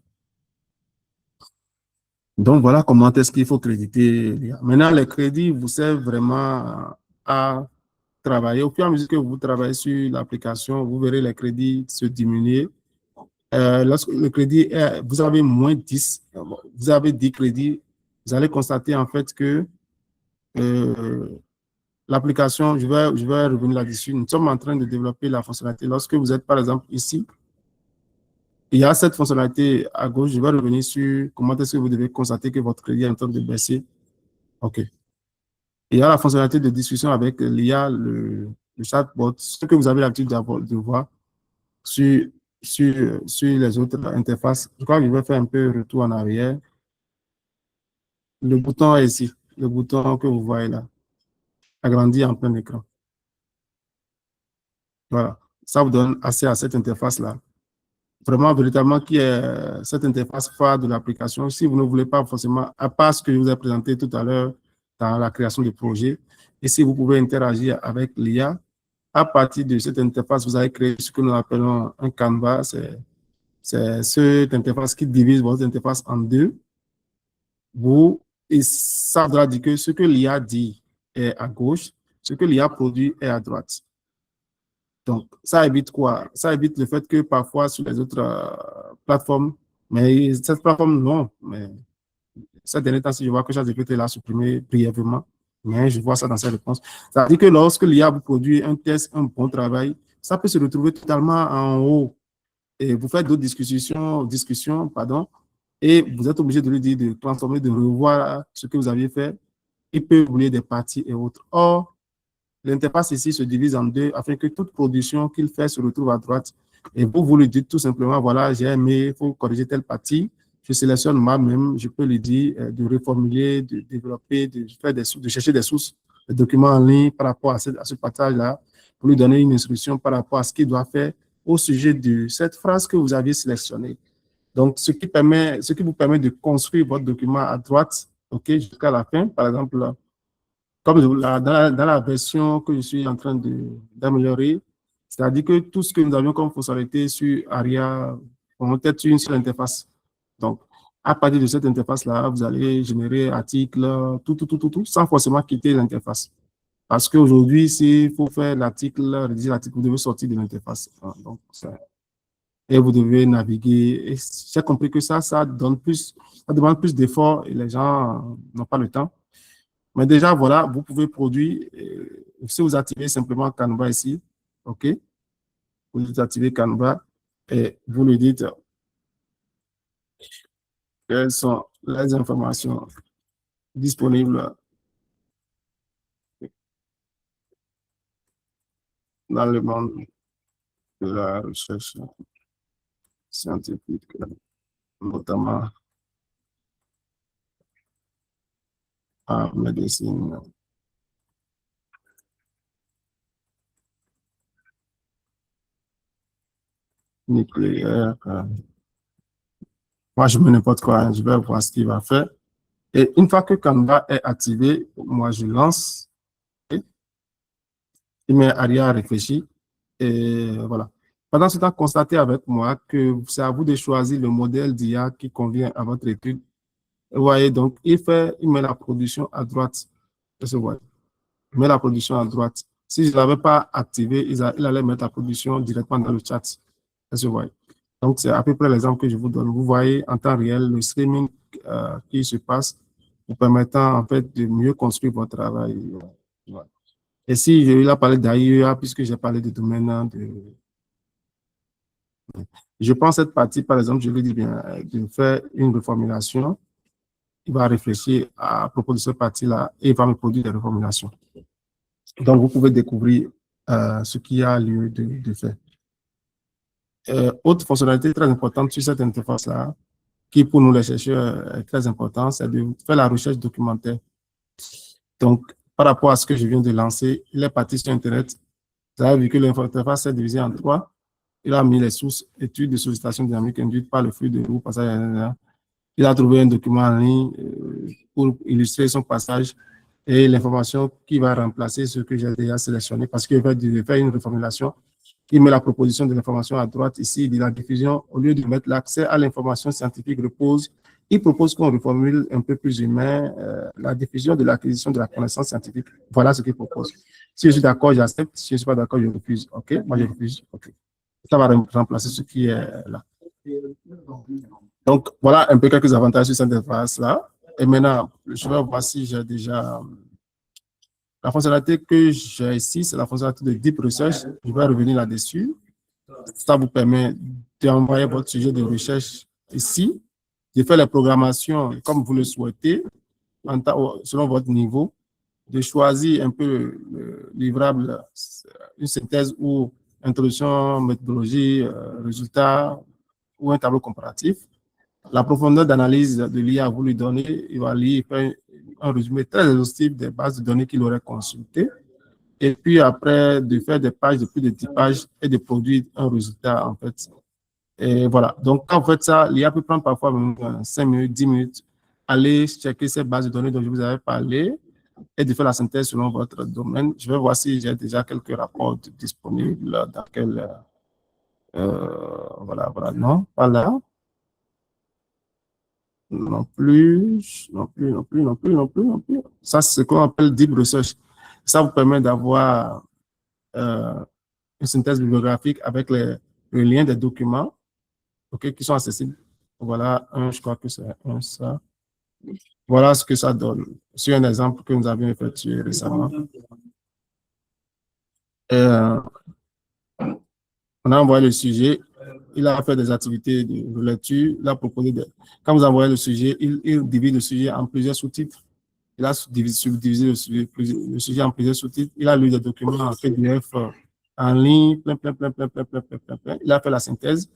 Donc, voilà comment est-ce qu'il faut créditer. Maintenant, les crédits vous servent vraiment à travailler. Au fur et à mesure que vous travaillez sur l'application, vous verrez les crédits se diminuer. Lorsque le crédit vous avez moins 10, vous avez 10 crédits, vous allez constater en fait que l'application, je vais revenir là-dessus, nous sommes en train de développer la fonctionnalité. Lorsque vous êtes par exemple ici, il y a cette fonctionnalité à gauche, je vais revenir sur comment est-ce que vous devez constater que votre crédit est en train de baisser. OK. Il y a la fonctionnalité de discussion avec l'IA, le chatbot, ce que vous avez l'habitude de voir sur les autres interfaces. Je crois que je vais faire un peu retour en arrière. Le bouton est ici, le bouton que vous voyez là, agrandi en plein écran. Voilà, ça vous donne accès à cette interface-là. Vraiment, véritablement, qui est cette interface phare de l'application. Si vous ne voulez pas forcément, à part ce que je vous ai présenté tout à l'heure dans la création de projet, et si vous pouvez interagir avec l'IA, à partir de cette interface, vous allez créer ce que nous appelons un canvas. C'est cette interface qui divise votre interface en deux. Et ça voudra dire que ce que l'IA dit est à gauche, ce que l'IA produit est à droite. Donc, ça évite quoi? Ça évite le fait que parfois sur les autres plateformes, mais cette plateforme, non. Mais ces derniers temps, si je vois que ChatGPT l'a supprimé brièvement, mais je vois ça dans ses réponses. Ça veut dire que lorsque l'IA vous produit un test, un bon travail, ça peut se retrouver totalement en haut. Et vous faites d'autres discussions, et vous êtes obligé de lui dire de transformer, de revoir ce que vous aviez fait. Il peut oublier des parties et autres. Or, l'interface ici se divise en deux afin que toute production qu'il fait se retrouve à droite. Et vous lui dites tout simplement, voilà, j'ai aimé, il faut corriger telle partie. Je sélectionne moi-même, je peux lui dire de reformuler, de développer, de chercher des sources, des documents en ligne par rapport à ce partage-là, pour lui donner une instruction par rapport à ce qu'il doit faire au sujet de cette phrase que vous aviez sélectionnée. Donc, ce qui vous permet de construire votre document à droite, OK, jusqu'à la fin, par exemple, comme dans la version que je suis en train d'améliorer, c'est-à-dire que tout ce que nous avions comme fonctionnalité sur ARIA, on peut être sur une seule interface. Donc, à partir de cette interface-là, vous allez générer articles, tout, sans forcément quitter l'interface. Parce qu'aujourd'hui, s'il faut faire l'article, rédiger l'article, vous devez sortir de l'interface. Donc, et vous devez naviguer. Et j'ai compris que ça demande plus d'efforts et les gens n'ont pas le temps. Mais déjà, voilà, vous pouvez produire. Si vous activez simplement Canva ici, OK, vous activez Canva et vous lui dites quelles sont les informations disponibles dans le monde de la recherche scientifique, notamment en médecine nucléaire. Moi, je mets n'importe quoi, hein, je vais voir ce qu'il va faire. Et une fois que Canva est activé, moi, je lance. Il met Aria à réfléchir. Et voilà. Pendant ce temps, constatez avec moi que c'est à vous de choisir le modèle d'IA qui convient à votre étude. Vous voyez, donc, il met la production à droite. Il met la production à droite. Si je ne l'avais pas activé, il allait mettre la production directement dans le chat. Donc, c'est à peu près l'exemple que je vous donne. Vous voyez en temps réel le streaming qui se passe, vous permettant en fait de mieux construire votre travail. Voilà. Et si je vais parler d'AIEA, puisque j'ai parlé de domaine je prends cette partie, par exemple, je lui dis bien de faire une reformulation. Il va réfléchir à propos de cette partie-là et il va me produire des reformulations. Donc, vous pouvez découvrir ce qu'il y a lieu de faire. Autre fonctionnalité très importante sur cette interface-là, qui pour nous les chercheurs est très important, c'est de faire la recherche documentaire. Donc, par rapport à ce que je viens de lancer, il est parti sur Internet. Vous avez vu que l'interface est divisée en trois. Il a mis les sources, études de sollicitation dynamique induites par le flux de roue, passage. Il a trouvé un document en ligne pour illustrer son passage et l'information qui va remplacer ce que j'ai déjà sélectionné parce qu'il va faire une reformulation. Il met la proposition de l'information à droite. Ici, il dit la diffusion, au lieu de mettre l'accès à l'information scientifique repose, il propose qu'on reformule un peu plus humain la diffusion de l'acquisition de la connaissance scientifique. Voilà ce qu'il propose. Si je suis d'accord, j'accepte. Si je ne suis pas d'accord, je refuse. OK? Moi, je refuse. OK. Ça va remplacer ce qui est là. Donc, voilà un peu quelques avantages sur cette interface-là. Et maintenant, je vais voir si j'ai déjà... La fonctionnalité que j'ai ici, c'est la fonctionnalité de Deep Research. Je vais revenir là-dessus. Ça vous permet d'envoyer votre sujet de recherche ici, de faire les programmations comme vous le souhaitez, selon votre niveau, de choisir un peu le livrable, une synthèse ou introduction, méthodologie, résultat ou un tableau comparatif. La profondeur d'analyse de l'IA, vous lui donnez, il va lire, faire un résumé très exhaustif des bases de données qu'il aurait consultées. Et puis après, de faire des pages de plus de 10 pages et de produire un résultat, en fait. Et voilà. Donc, quand vous faites ça, l'IA peut prendre parfois même 5 minutes, 10 minutes, aller checker ces bases de données dont je vous avais parlé et de faire la synthèse selon votre domaine. Je vais voir si j'ai déjà quelques rapports disponibles dans quel... voilà, non, pas là. Non plus. Ça, c'est ce qu'on appelle Deep Research. Ça vous permet d'avoir une synthèse bibliographique avec le lien des documents qui sont accessibles. Voilà, je crois que c'est ça. Voilà ce que ça donne. C'est un exemple que nous avions effectué récemment. On a envoyé le sujet. Il a fait des activités de lecture. Il a proposé quand vous envoyez le sujet, il divise le sujet en plusieurs sous-titres. Il a subdivisé le sujet en plusieurs sous-titres. Il a lu des documents en PDF en ligne, plein. Il a fait la synthèse.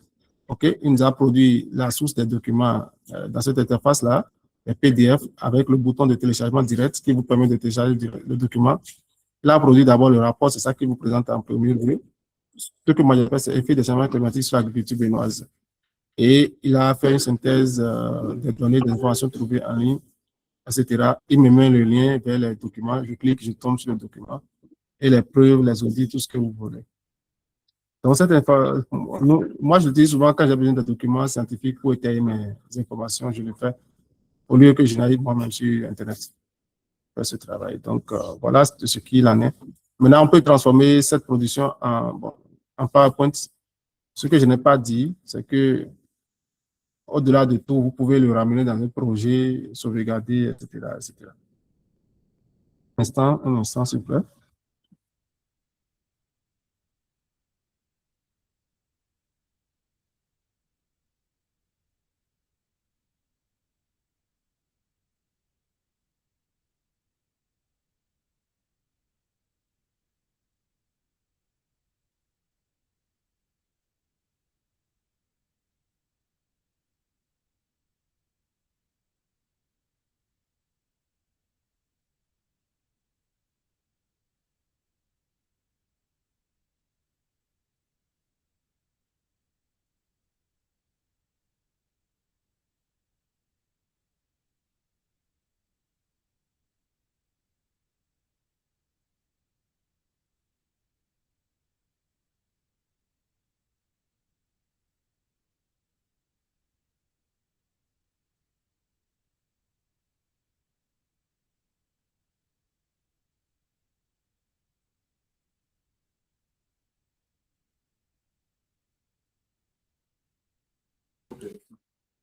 Il nous a produit la source des documents dans cette interface-là, les PDF, avec le bouton de téléchargement direct qui vous permet de télécharger le document. Il a produit d'abord le rapport, c'est ça qu'il vous présente en premier lieu. Ce que moi j'ai fait, c'est effet des changements climatiques sur l'agriculture béninoise. Et il a fait une synthèse des données, des informations trouvées en ligne, etc. Il me met le lien vers les documents, je clique, je tombe sur le document, et les preuves, les audits, tout ce que vous voulez. Donc, moi, je le dis souvent quand j'ai besoin de documents scientifiques pour étayer mes informations, je le fais au lieu que je n'aille moi-même sur Internet faire ce travail. Donc, voilà de ce qu'il en est. Maintenant, on peut transformer cette production en PowerPoint. Ce que je n'ai pas dit, c'est que au-delà de tout, vous pouvez le ramener dans un projet, sauvegarder, etc., etc. Un instant, s'il vous plaît.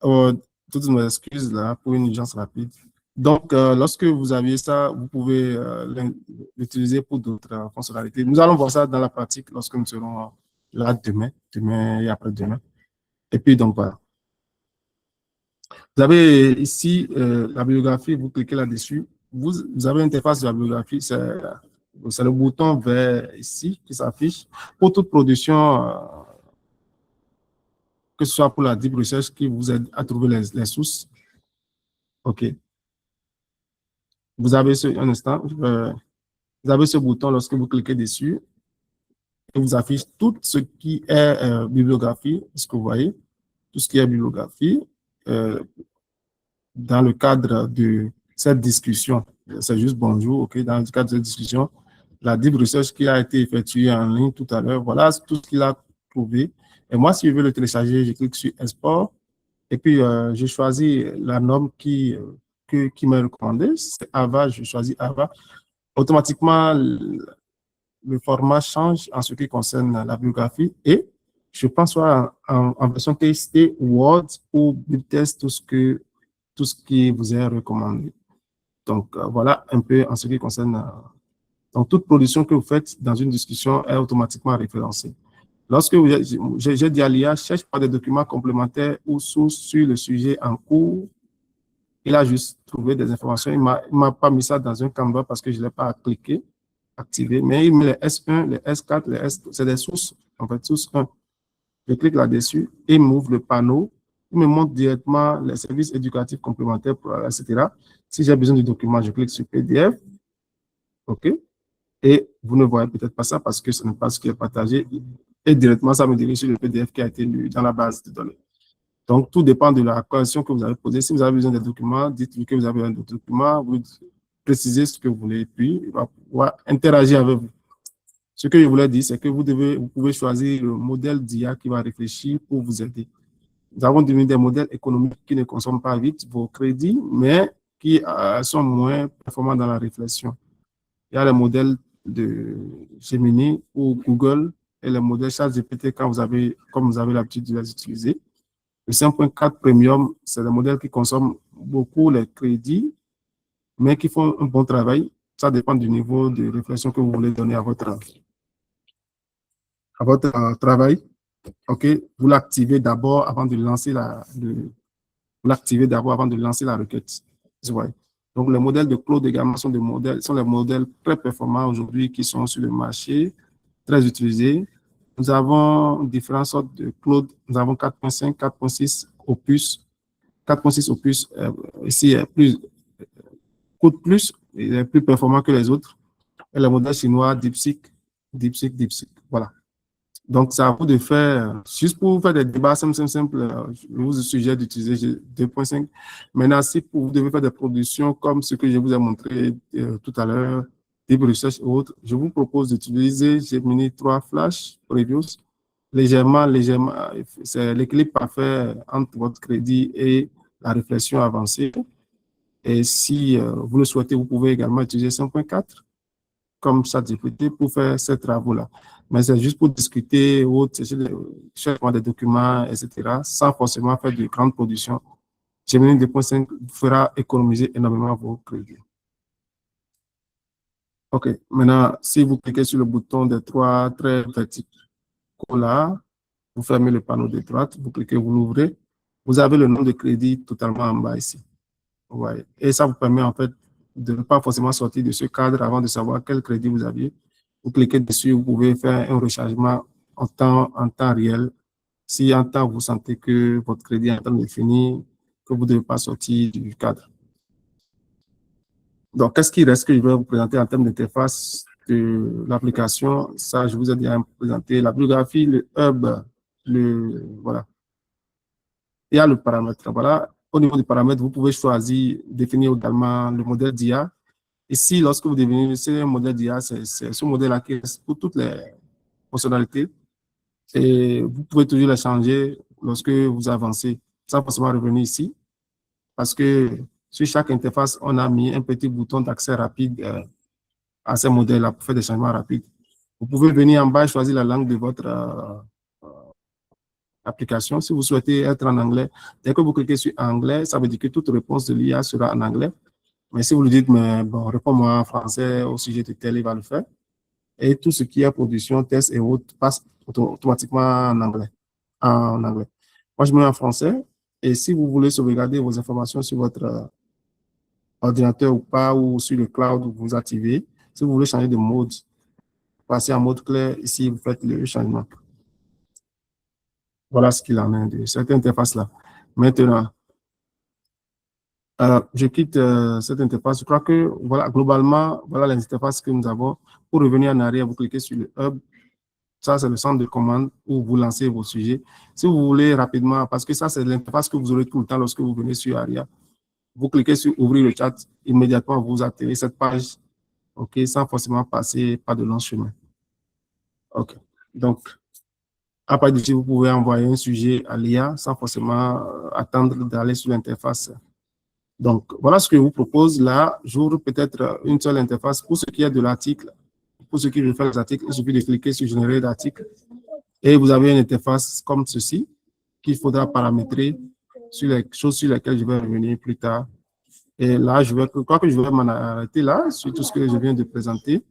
Euh, Toutes mes excuses là pour une urgence rapide. Donc, lorsque vous aviez ça, vous pouvez l'utiliser pour d'autres fonctionnalités. Nous allons voir ça dans la pratique lorsque nous serons là demain et après-demain. Et puis, donc, voilà. Vous avez ici la bibliographie, vous cliquez là-dessus. Vous avez l'interface de la bibliographie, c'est le bouton vert ici qui s'affiche. Pour toute production, que ce soit pour la Deep Research qui vous aide à trouver les sources. OK. Vous avez un instant, vous avez ce bouton lorsque vous cliquez dessus et vous affiche tout ce qui est bibliographie, ce que vous voyez, tout ce qui est bibliographie dans le cadre de cette discussion. C'est juste bonjour, OK, dans le cadre de cette discussion, la Deep Research qui a été effectuée en ligne tout à l'heure, voilà tout ce qu'il a trouvé. Et moi, si je veux le télécharger, je clique sur Export et puis je choisis la norme qui m'est recommandée, c'est AVA, je choisis AVA. Automatiquement, le format change en ce qui concerne la biographie et je pense soit en version TXT, Word ou BibTeX, tout ce qui vous est recommandé. Donc, voilà un peu en ce qui concerne donc, toute production que vous faites dans une discussion est automatiquement référencée. Lorsque j'ai dit à l'IA, cherche pas des documents complémentaires ou sources sur le sujet en cours, il a juste trouvé des informations. Il ne m'a pas mis ça dans un Canva parce que je ne l'ai pas cliqué, activé, mais il met les S1, les S4, les S, c'est des sources, en fait, source 1. Je clique là-dessus et il m'ouvre le panneau. Il me montre directement les services éducatifs complémentaires, etc. Si j'ai besoin du document, je clique sur PDF. OK. Et vous ne voyez peut-être pas ça parce que ce n'est pas ce qui est partagé. Et directement, ça me dirige sur le PDF qui a été lu dans la base de données. Donc, tout dépend de la question que vous avez posée. Si vous avez besoin de documents, dites-lui que vous avez un document, vous précisez ce que vous voulez, et puis il va pouvoir interagir avec vous. Ce que je voulais dire, c'est que vous pouvez choisir le modèle d'IA qui va réfléchir pour vous aider. Nous avons devenu des modèles économiques qui ne consomment pas vite vos crédits, mais qui sont moins performants dans la réflexion. Il y a les modèles de Gemini ou Google et les modèles ChatGPT comme vous avez l'habitude de les utiliser. Le 5.4 Premium, c'est des modèles qui consomment beaucoup les crédits, mais qui font un bon travail. Ça dépend du niveau de réflexion que vous voulez donner à votre travail. OK, vous l'activez d'abord avant de lancer la requête. Donc, les modèles de Claude également sont les modèles très performants aujourd'hui qui sont sur le marché, très utilisés. Nous avons différentes sortes de Claude. Nous avons 4.5, 4.6 Opus. 4.6 Opus, ici, coûte plus, il est plus performant que les autres. Et le modèle chinois, DeepSeek. Voilà. Donc, c'est à vous de faire, juste pour faire des débats simples, je vous suggère d'utiliser 2.5. Maintenant, si vous devez faire des productions comme ce que je vous ai montré tout à l'heure, Deep Research et autres, je vous propose d'utiliser Gemini 3 Flash Previews légèrement, c'est l'équilibre parfait entre votre crédit et la réflexion avancée. Et si vous le souhaitez, vous pouvez également utiliser 5.4 comme ChatGPT pour faire ces travaux-là. Mais c'est juste pour discuter ou chercher des documents, etc., sans forcément faire de grandes productions. Gemini 2.5 vous fera économiser énormément vos crédits. OK. Maintenant, si vous cliquez sur le bouton des 3 traits verticaux là, vous fermez le panneau de droite, vous cliquez, vous l'ouvrez, vous avez le nombre de crédits totalement en bas ici. Ouais. Et ça vous permet en fait de ne pas forcément sortir de ce cadre avant de savoir quel crédit vous aviez. Vous cliquez dessus, vous pouvez faire un rechargement en temps réel. Si en temps vous sentez que votre crédit est en train de finir, que vous ne devez pas sortir du cadre. Donc, qu'est-ce qui reste que je vais vous présenter en termes d'interface de l'application? Ça, je vous ai déjà présenté la biographie, le hub, voilà. Il y a le paramètre. Voilà. Au niveau du paramètre, vous pouvez choisir, définir également le modèle d'IA. Ici, lorsque vous définissez un modèle d'IA, c'est ce modèle-là qui est pour toutes les fonctionnalités. Et vous pouvez toujours les changer lorsque vous avancez, sans forcément revenir ici. Parce que sur chaque interface, on a mis un petit bouton d'accès rapide à ces modèles-là pour faire des changements rapides. Vous pouvez venir en bas et choisir la langue de votre application. Si vous souhaitez être en anglais, dès que vous cliquez sur anglais, ça veut dire que toute réponse de l'IA sera en anglais. Mais si vous lui dites, mais bon, réponds-moi en français au sujet de tel, il va le faire. Et tout ce qui est production, test et autres passe automatiquement en anglais. Moi, je mets en français. Et si vous voulez sauvegarder vos informations sur votre ordinateur ou pas, ou sur le cloud, vous activez. Si vous voulez changer de mode, passer en mode clair, ici, vous faites le changement. Voilà ce qu'il en est de cette interface-là. Maintenant, je quitte cette interface. Je crois que, voilà, globalement, voilà les interfaces que nous avons. Pour revenir en arrière, vous cliquez sur le hub. Ça, c'est le centre de commande où vous lancez vos sujets. Si vous voulez rapidement, parce que ça, c'est l'interface que vous aurez tout le temps lorsque vous venez sur ARIA, vous cliquez sur ouvrir le chat, immédiatement vous atterrez cette page, OK, sans forcément passer par de longs chemins. OK. Donc, à partir d'ici, vous pouvez envoyer un sujet à l'IA sans forcément attendre d'aller sur l'interface. Donc, voilà ce que je vous propose. Là, j'ouvre peut-être une seule interface pour ce qui est de l'article. Pour ceux qui veulent faire les articles, il suffit de cliquer sur générer d'articles et vous avez une interface comme ceci qu'il faudra paramétrer sur les choses sur lesquelles je vais revenir plus tard. Et là, je crois que je vais m'en arrêter là sur tout ce que je viens de présenter.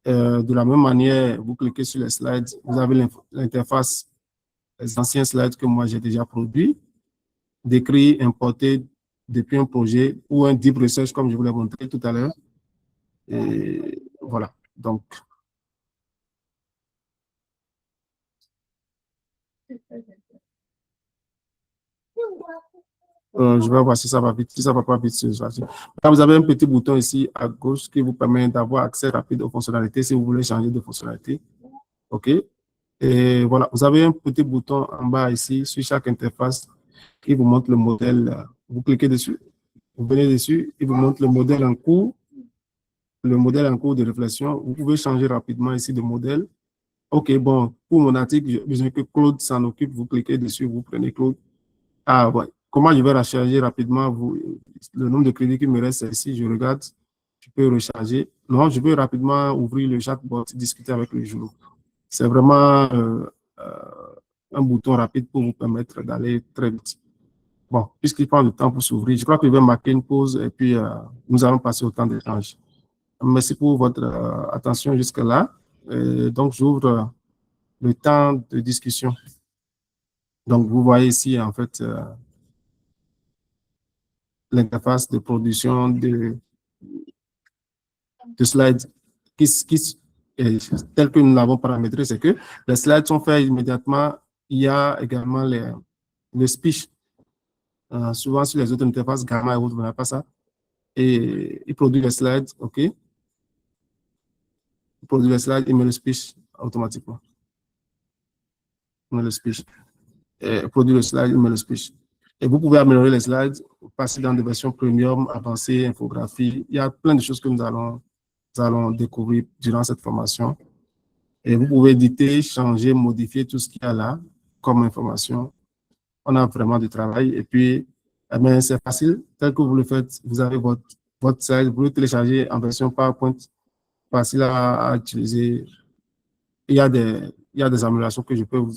De la même manière, vous cliquez sur les slides, vous avez l'interface, les anciens slides que moi j'ai déjà produits, décrits, importés depuis un projet ou un deep research comme je vous l'ai montré tout à l'heure. Et voilà. Donc, je vais voir si ça va vite, si ça va pas vite. Là, vous avez un petit bouton ici à gauche qui vous permet d'avoir accès rapide aux fonctionnalités si vous voulez changer de fonctionnalité. OK. Et voilà, vous avez un petit bouton en bas ici sur chaque interface qui vous montre le modèle. Vous cliquez dessus, vous venez dessus, il vous montre le modèle en cours de réflexion. Vous pouvez changer rapidement ici de modèle. OK, bon, pour mon article, j'ai besoin que Claude s'en occupe. Vous cliquez dessus, vous prenez Claude. Ah, ouais. Comment je vais recharger rapidement le nombre de crédits qui me reste ici? Je regarde, je peux recharger. Non, je peux rapidement ouvrir le chatbot, discuter avec le journaux. C'est vraiment un bouton rapide pour vous permettre d'aller très vite. Bon, puisqu'il prend le temps pour s'ouvrir, je crois que je vais marquer une pause et puis nous allons passer au temps d'échange. Merci pour votre attention jusque-là. Donc, j'ouvre le temps de discussion. Donc, vous voyez ici, en fait, l'interface de production de slides tel que nous l'avons paramétré, c'est que les slides sont faits immédiatement. Il y a également le speech. Souvent, sur les autres interfaces, Gamma et autres, vous n'avez pas ça. Et il produit les slides, OK. Il produit les slides, il met le speech automatiquement. Il met le speech. Il produit le slide, il met le speech. Et vous pouvez améliorer les slides, passer dans des versions premium, avancées, infographie. Il y a plein de choses que nous allons découvrir durant cette formation. Et vous pouvez éditer, changer, modifier tout ce qu'il y a là comme information. On a vraiment du travail. Et puis, eh bien, c'est facile. Tel que vous le faites, vous avez votre site, vous le téléchargez en version PowerPoint, facile à utiliser. Il y a des améliorations que je peux vous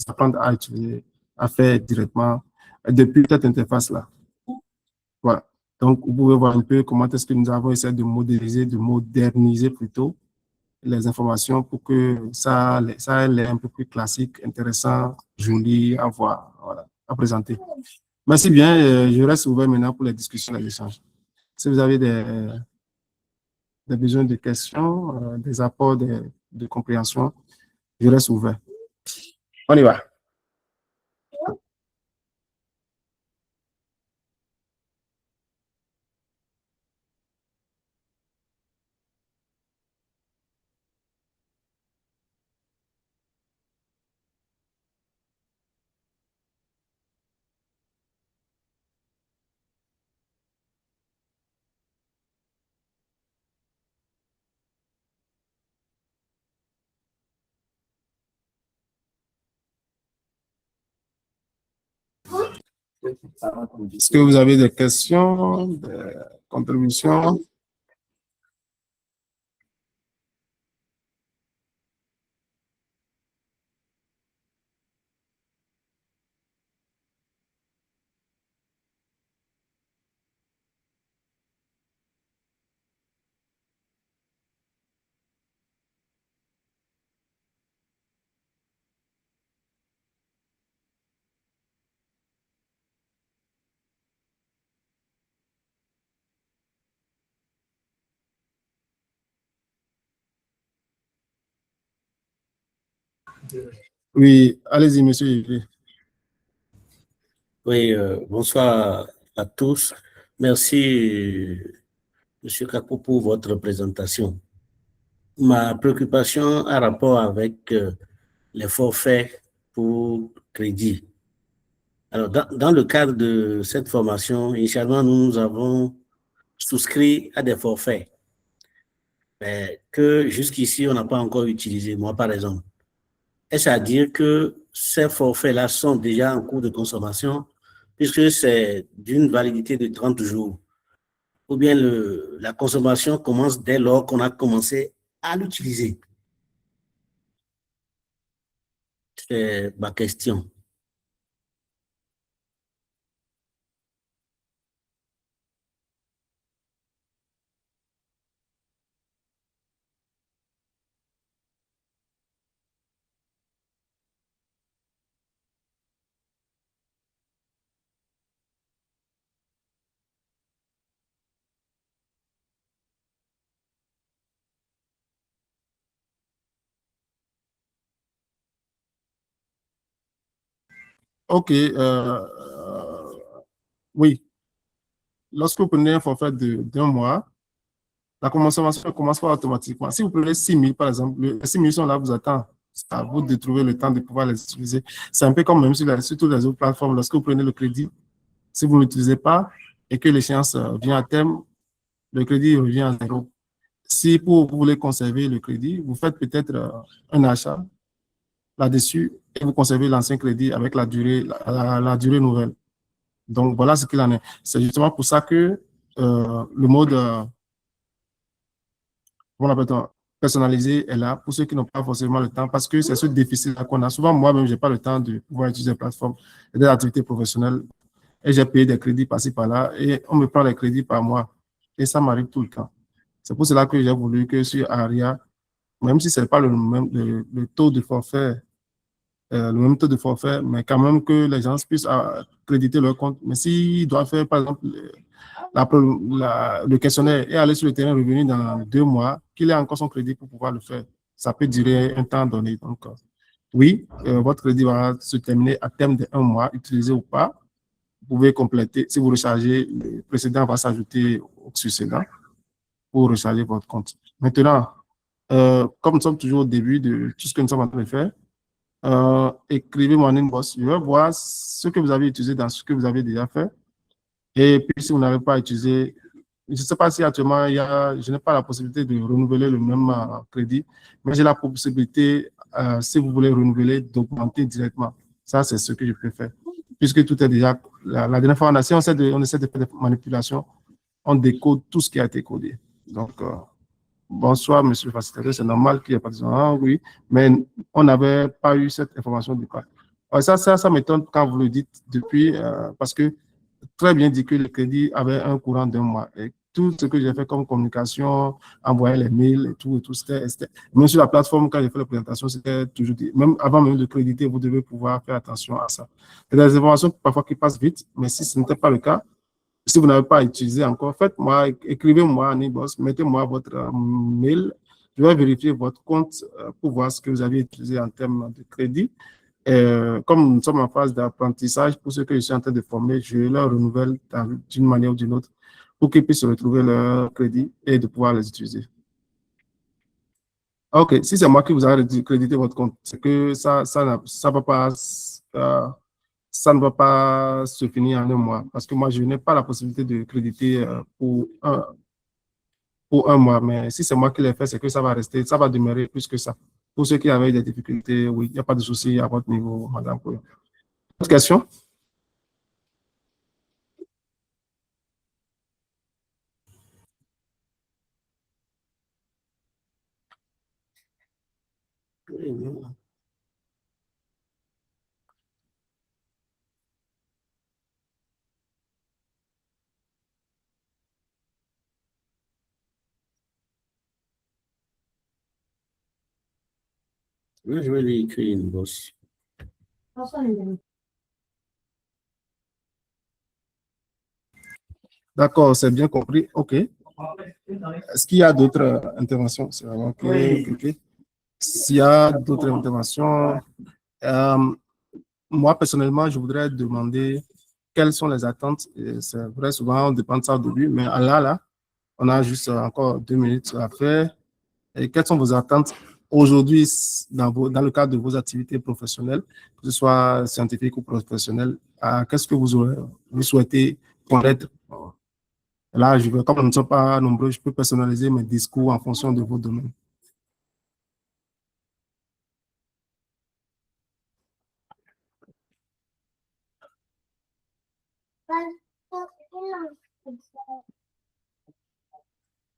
apprendre à utiliser, à faire directement depuis cette interface-là. Voilà. Donc, vous pouvez voir un peu comment est-ce que nous avons essayé de modéliser, de moderniser plutôt les informations pour que ça ait l'air un peu plus classique, intéressant, joli à voir, voilà, à présenter. Merci bien. Je reste ouvert maintenant pour les discussions et les échanges. Si vous avez des besoins de questions, des apports de compréhension, je reste ouvert. On y va. Est-ce que vous avez des questions, des contributions? Oui, allez-y, monsieur Yves. Oui, bonsoir à tous. Merci, monsieur Kapo, pour votre présentation. Ma préoccupation a rapport avec les forfaits pour crédit. Alors, dans le cadre de cette formation, initialement, nous avons souscrit à des forfaits mais que jusqu'ici, on n'a pas encore utilisé, moi par exemple. Est-ce à dire que ces forfaits-là sont déjà en cours de consommation puisque c'est d'une validité de 30 jours? Ou bien la consommation commence dès lors qu'on a commencé à l'utiliser? C'est ma question. OK. Oui. Lorsque vous prenez un forfait d'un mois, la consommation ne commence pas automatiquement. Si vous prenez 6 000, par exemple, les 6 000 sont là, vous attendent. C'est à vous de trouver le temps de pouvoir les utiliser. C'est un peu comme même sur toutes les autres plateformes. Lorsque vous prenez le crédit, si vous ne l'utilisez pas et que l'échéance vient à terme, le crédit revient à zéro. Si vous voulez conserver le crédit, vous faites peut-être un achat là-dessus et vous conservez l'ancien crédit avec la durée nouvelle. Donc, voilà ce qu'il en est. C'est justement pour ça que le mode personnalisé est là pour ceux qui n'ont pas forcément le temps parce que c'est ce déficit-là qu'on a. Souvent, moi-même, je n'ai pas le temps de pouvoir utiliser les plateformes et des activités professionnelles et j'ai payé des crédits par-ci, par-là et on me prend les crédits par mois et ça m'arrive tout le temps. C'est pour cela que j'ai voulu que sur Aria, même si ce n'est pas le taux de forfait, le même taux de forfait, mais quand même que les gens puissent créditer leur compte. Mais s'ils doivent faire, par exemple, le questionnaire et aller sur le terrain revenu dans 2 mois, qu'il ait encore son crédit pour pouvoir le faire. Ça peut durer un temps donné. Donc, oui, votre crédit va se terminer à terme de 1 mois, utilisé ou pas. Vous pouvez compléter. Si vous rechargez, le précédent va s'ajouter au succédant pour recharger votre compte. Maintenant, comme nous sommes toujours au début de tout ce que nous sommes en train de faire, écrivez-moi en inbox. Je vais voir ce que vous avez utilisé dans ce que vous avez déjà fait. Et puis, si vous n'arrivez pas à utiliser je ne sais pas si actuellement, je n'ai pas la possibilité de renouveler le même crédit, mais j'ai la possibilité, si vous voulez renouveler, d'augmenter directement. Ça, c'est ce que je peux faire. Puisque tout est déjà, la dernière fois, on essaie de faire des manipulations, on décode tout ce qui a été codé. Donc, bonsoir, monsieur le facilitateur, c'est normal qu'il n'y ait pas de oui, mais on n'avait pas eu cette information du cas. Ça m'étonne quand vous le dites depuis, parce que très bien dit que le crédit avait un courant d'un mois. Et tout ce que j'ai fait comme communication, envoyer les mails et tout, c'était, même sur la plateforme, quand j'ai fait la présentation, c'était toujours dit, même avant même de créditer, vous devez pouvoir faire attention à ça. Il y a des informations parfois qui passent vite, mais si ce n'était pas le cas, si vous n'avez pas utilisé encore, faites-moi, écrivez-moi en e-boss, mettez-moi votre mail, je vais vérifier votre compte pour voir ce que vous avez utilisé en termes de crédit. Comme nous sommes en phase d'apprentissage, pour ceux que je suis en train de former, je leur renouvelle d'une manière ou d'une autre pour qu'ils puissent retrouver leur crédit et de pouvoir les utiliser. OK, si c'est moi qui vous ai crédité votre compte, c'est que ça va pas, ça ne va pas se finir en un mois parce que moi, je n'ai pas la possibilité de créditer pour un mois. Mais si c'est moi qui l'ai fait, c'est que ça va rester, ça va demeurer plus que ça. Pour ceux qui avaient des difficultés, oui, il n'y a pas de souci à votre niveau, madame. Autre question? Oui, je vais lui écrire une bosse. D'accord, c'est bien compris. OK. Est-ce qu'il y a d'autres interventions? C'est vraiment OK. S'il y a d'autres interventions, moi, personnellement, je voudrais demander quelles sont les attentes. C'est vrai, souvent, on dépend de ça au début, mais là, on a juste encore 2 minutes à faire. Et quelles sont vos attentes aujourd'hui dans le cadre de vos activités professionnelles, que ce soit scientifiques ou professionnelles? Qu'est-ce que vous souhaitez connaître? Là, comme nous ne sommes pas nombreux, je peux personnaliser mes discours en fonction de vos domaines.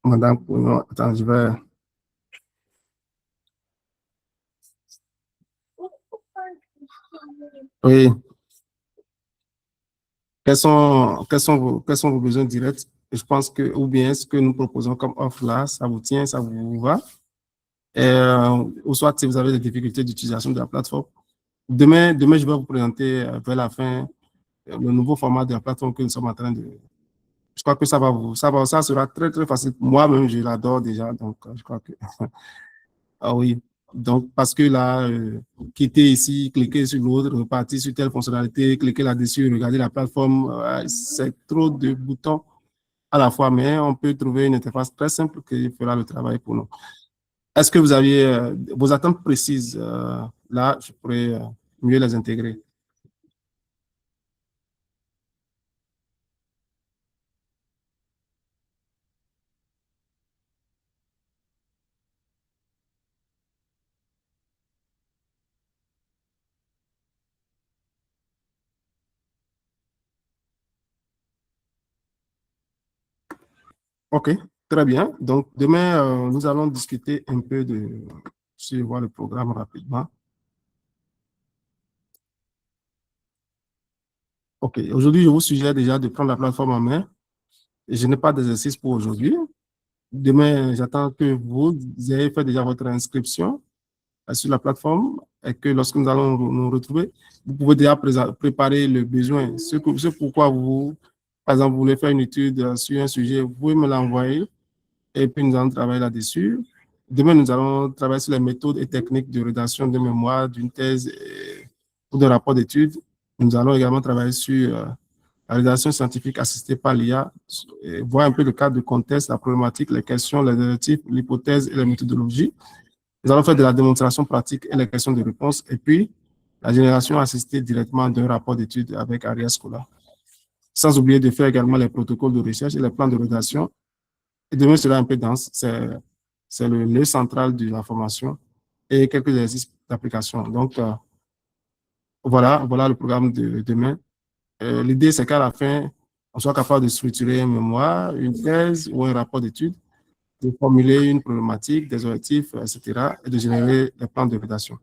Madame, attends, je vais... Oui. Quels sont vos besoins directs? Je pense que, ou bien ce que nous proposons comme offre là, ça vous tient, ça vous va? Ou soit si vous avez des difficultés d'utilisation de la plateforme. Demain, je vais vous présenter vers la fin le nouveau format de la plateforme que nous sommes en train de... Je crois que ça sera très, très facile. Moi-même, je l'adore déjà, donc je crois que... Ah oui, donc parce que là, quitter ici, cliquer sur l'autre, repartir sur telle fonctionnalité, cliquer là-dessus, regarder la plateforme, c'est trop de boutons à la fois, mais on peut trouver une interface très simple qui fera le travail pour nous. Est-ce que vous aviez vos attentes précises? Là, je pourrais mieux les intégrer. OK, très bien. Donc, demain, nous allons discuter un peu voir le programme rapidement. OK, aujourd'hui, je vous suggère déjà de prendre la plateforme en main. Je n'ai pas d'exercice pour aujourd'hui. Demain, j'attends que vous ayez fait déjà votre inscription sur la plateforme et que lorsque nous allons nous retrouver, vous pouvez déjà préparer le besoin. Ce pourquoi vous, par exemple, vous voulez faire une étude sur un sujet, vous pouvez me l'envoyer et puis nous allons travailler là-dessus. Demain, nous allons travailler sur les méthodes et techniques de rédaction de mémoire, d'une thèse ou d'un rapport d'étude. Nous allons également travailler sur la rédaction scientifique assistée par l'IA, voir un peu le cadre de contexte, la problématique, les questions, les objectifs, l'hypothèse et les méthodologies. Nous allons faire de la démonstration pratique et les questions de réponse, et puis la génération assistée directement d'un rapport d'étude avec Aria Scholar. sans oublier de faire également les protocoles de recherche et les plans de rédaction. Et demain sera un peu dense, c'est le nœud central de la formation et quelques exercices d'application. Donc, voilà le programme de demain. L'idée, c'est qu'à la fin, on soit capable de structurer un mémoire, une thèse ou un rapport d'études, de formuler une problématique, des objectifs, etc., et de générer des plans de rédaction.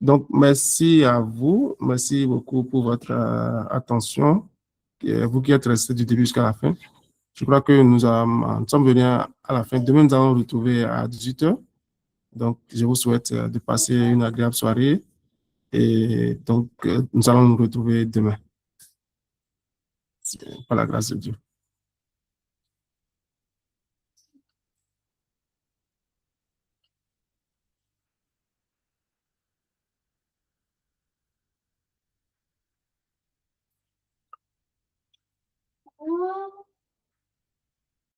Donc, merci à vous. Merci beaucoup pour votre attention. Vous qui êtes restés du début jusqu'à la fin. Je crois que nous sommes venus à la fin. Demain, nous allons nous retrouver à 18 h. Donc, je vous souhaite de passer une agréable soirée. Et donc, nous allons nous retrouver demain. Par la grâce de Dieu.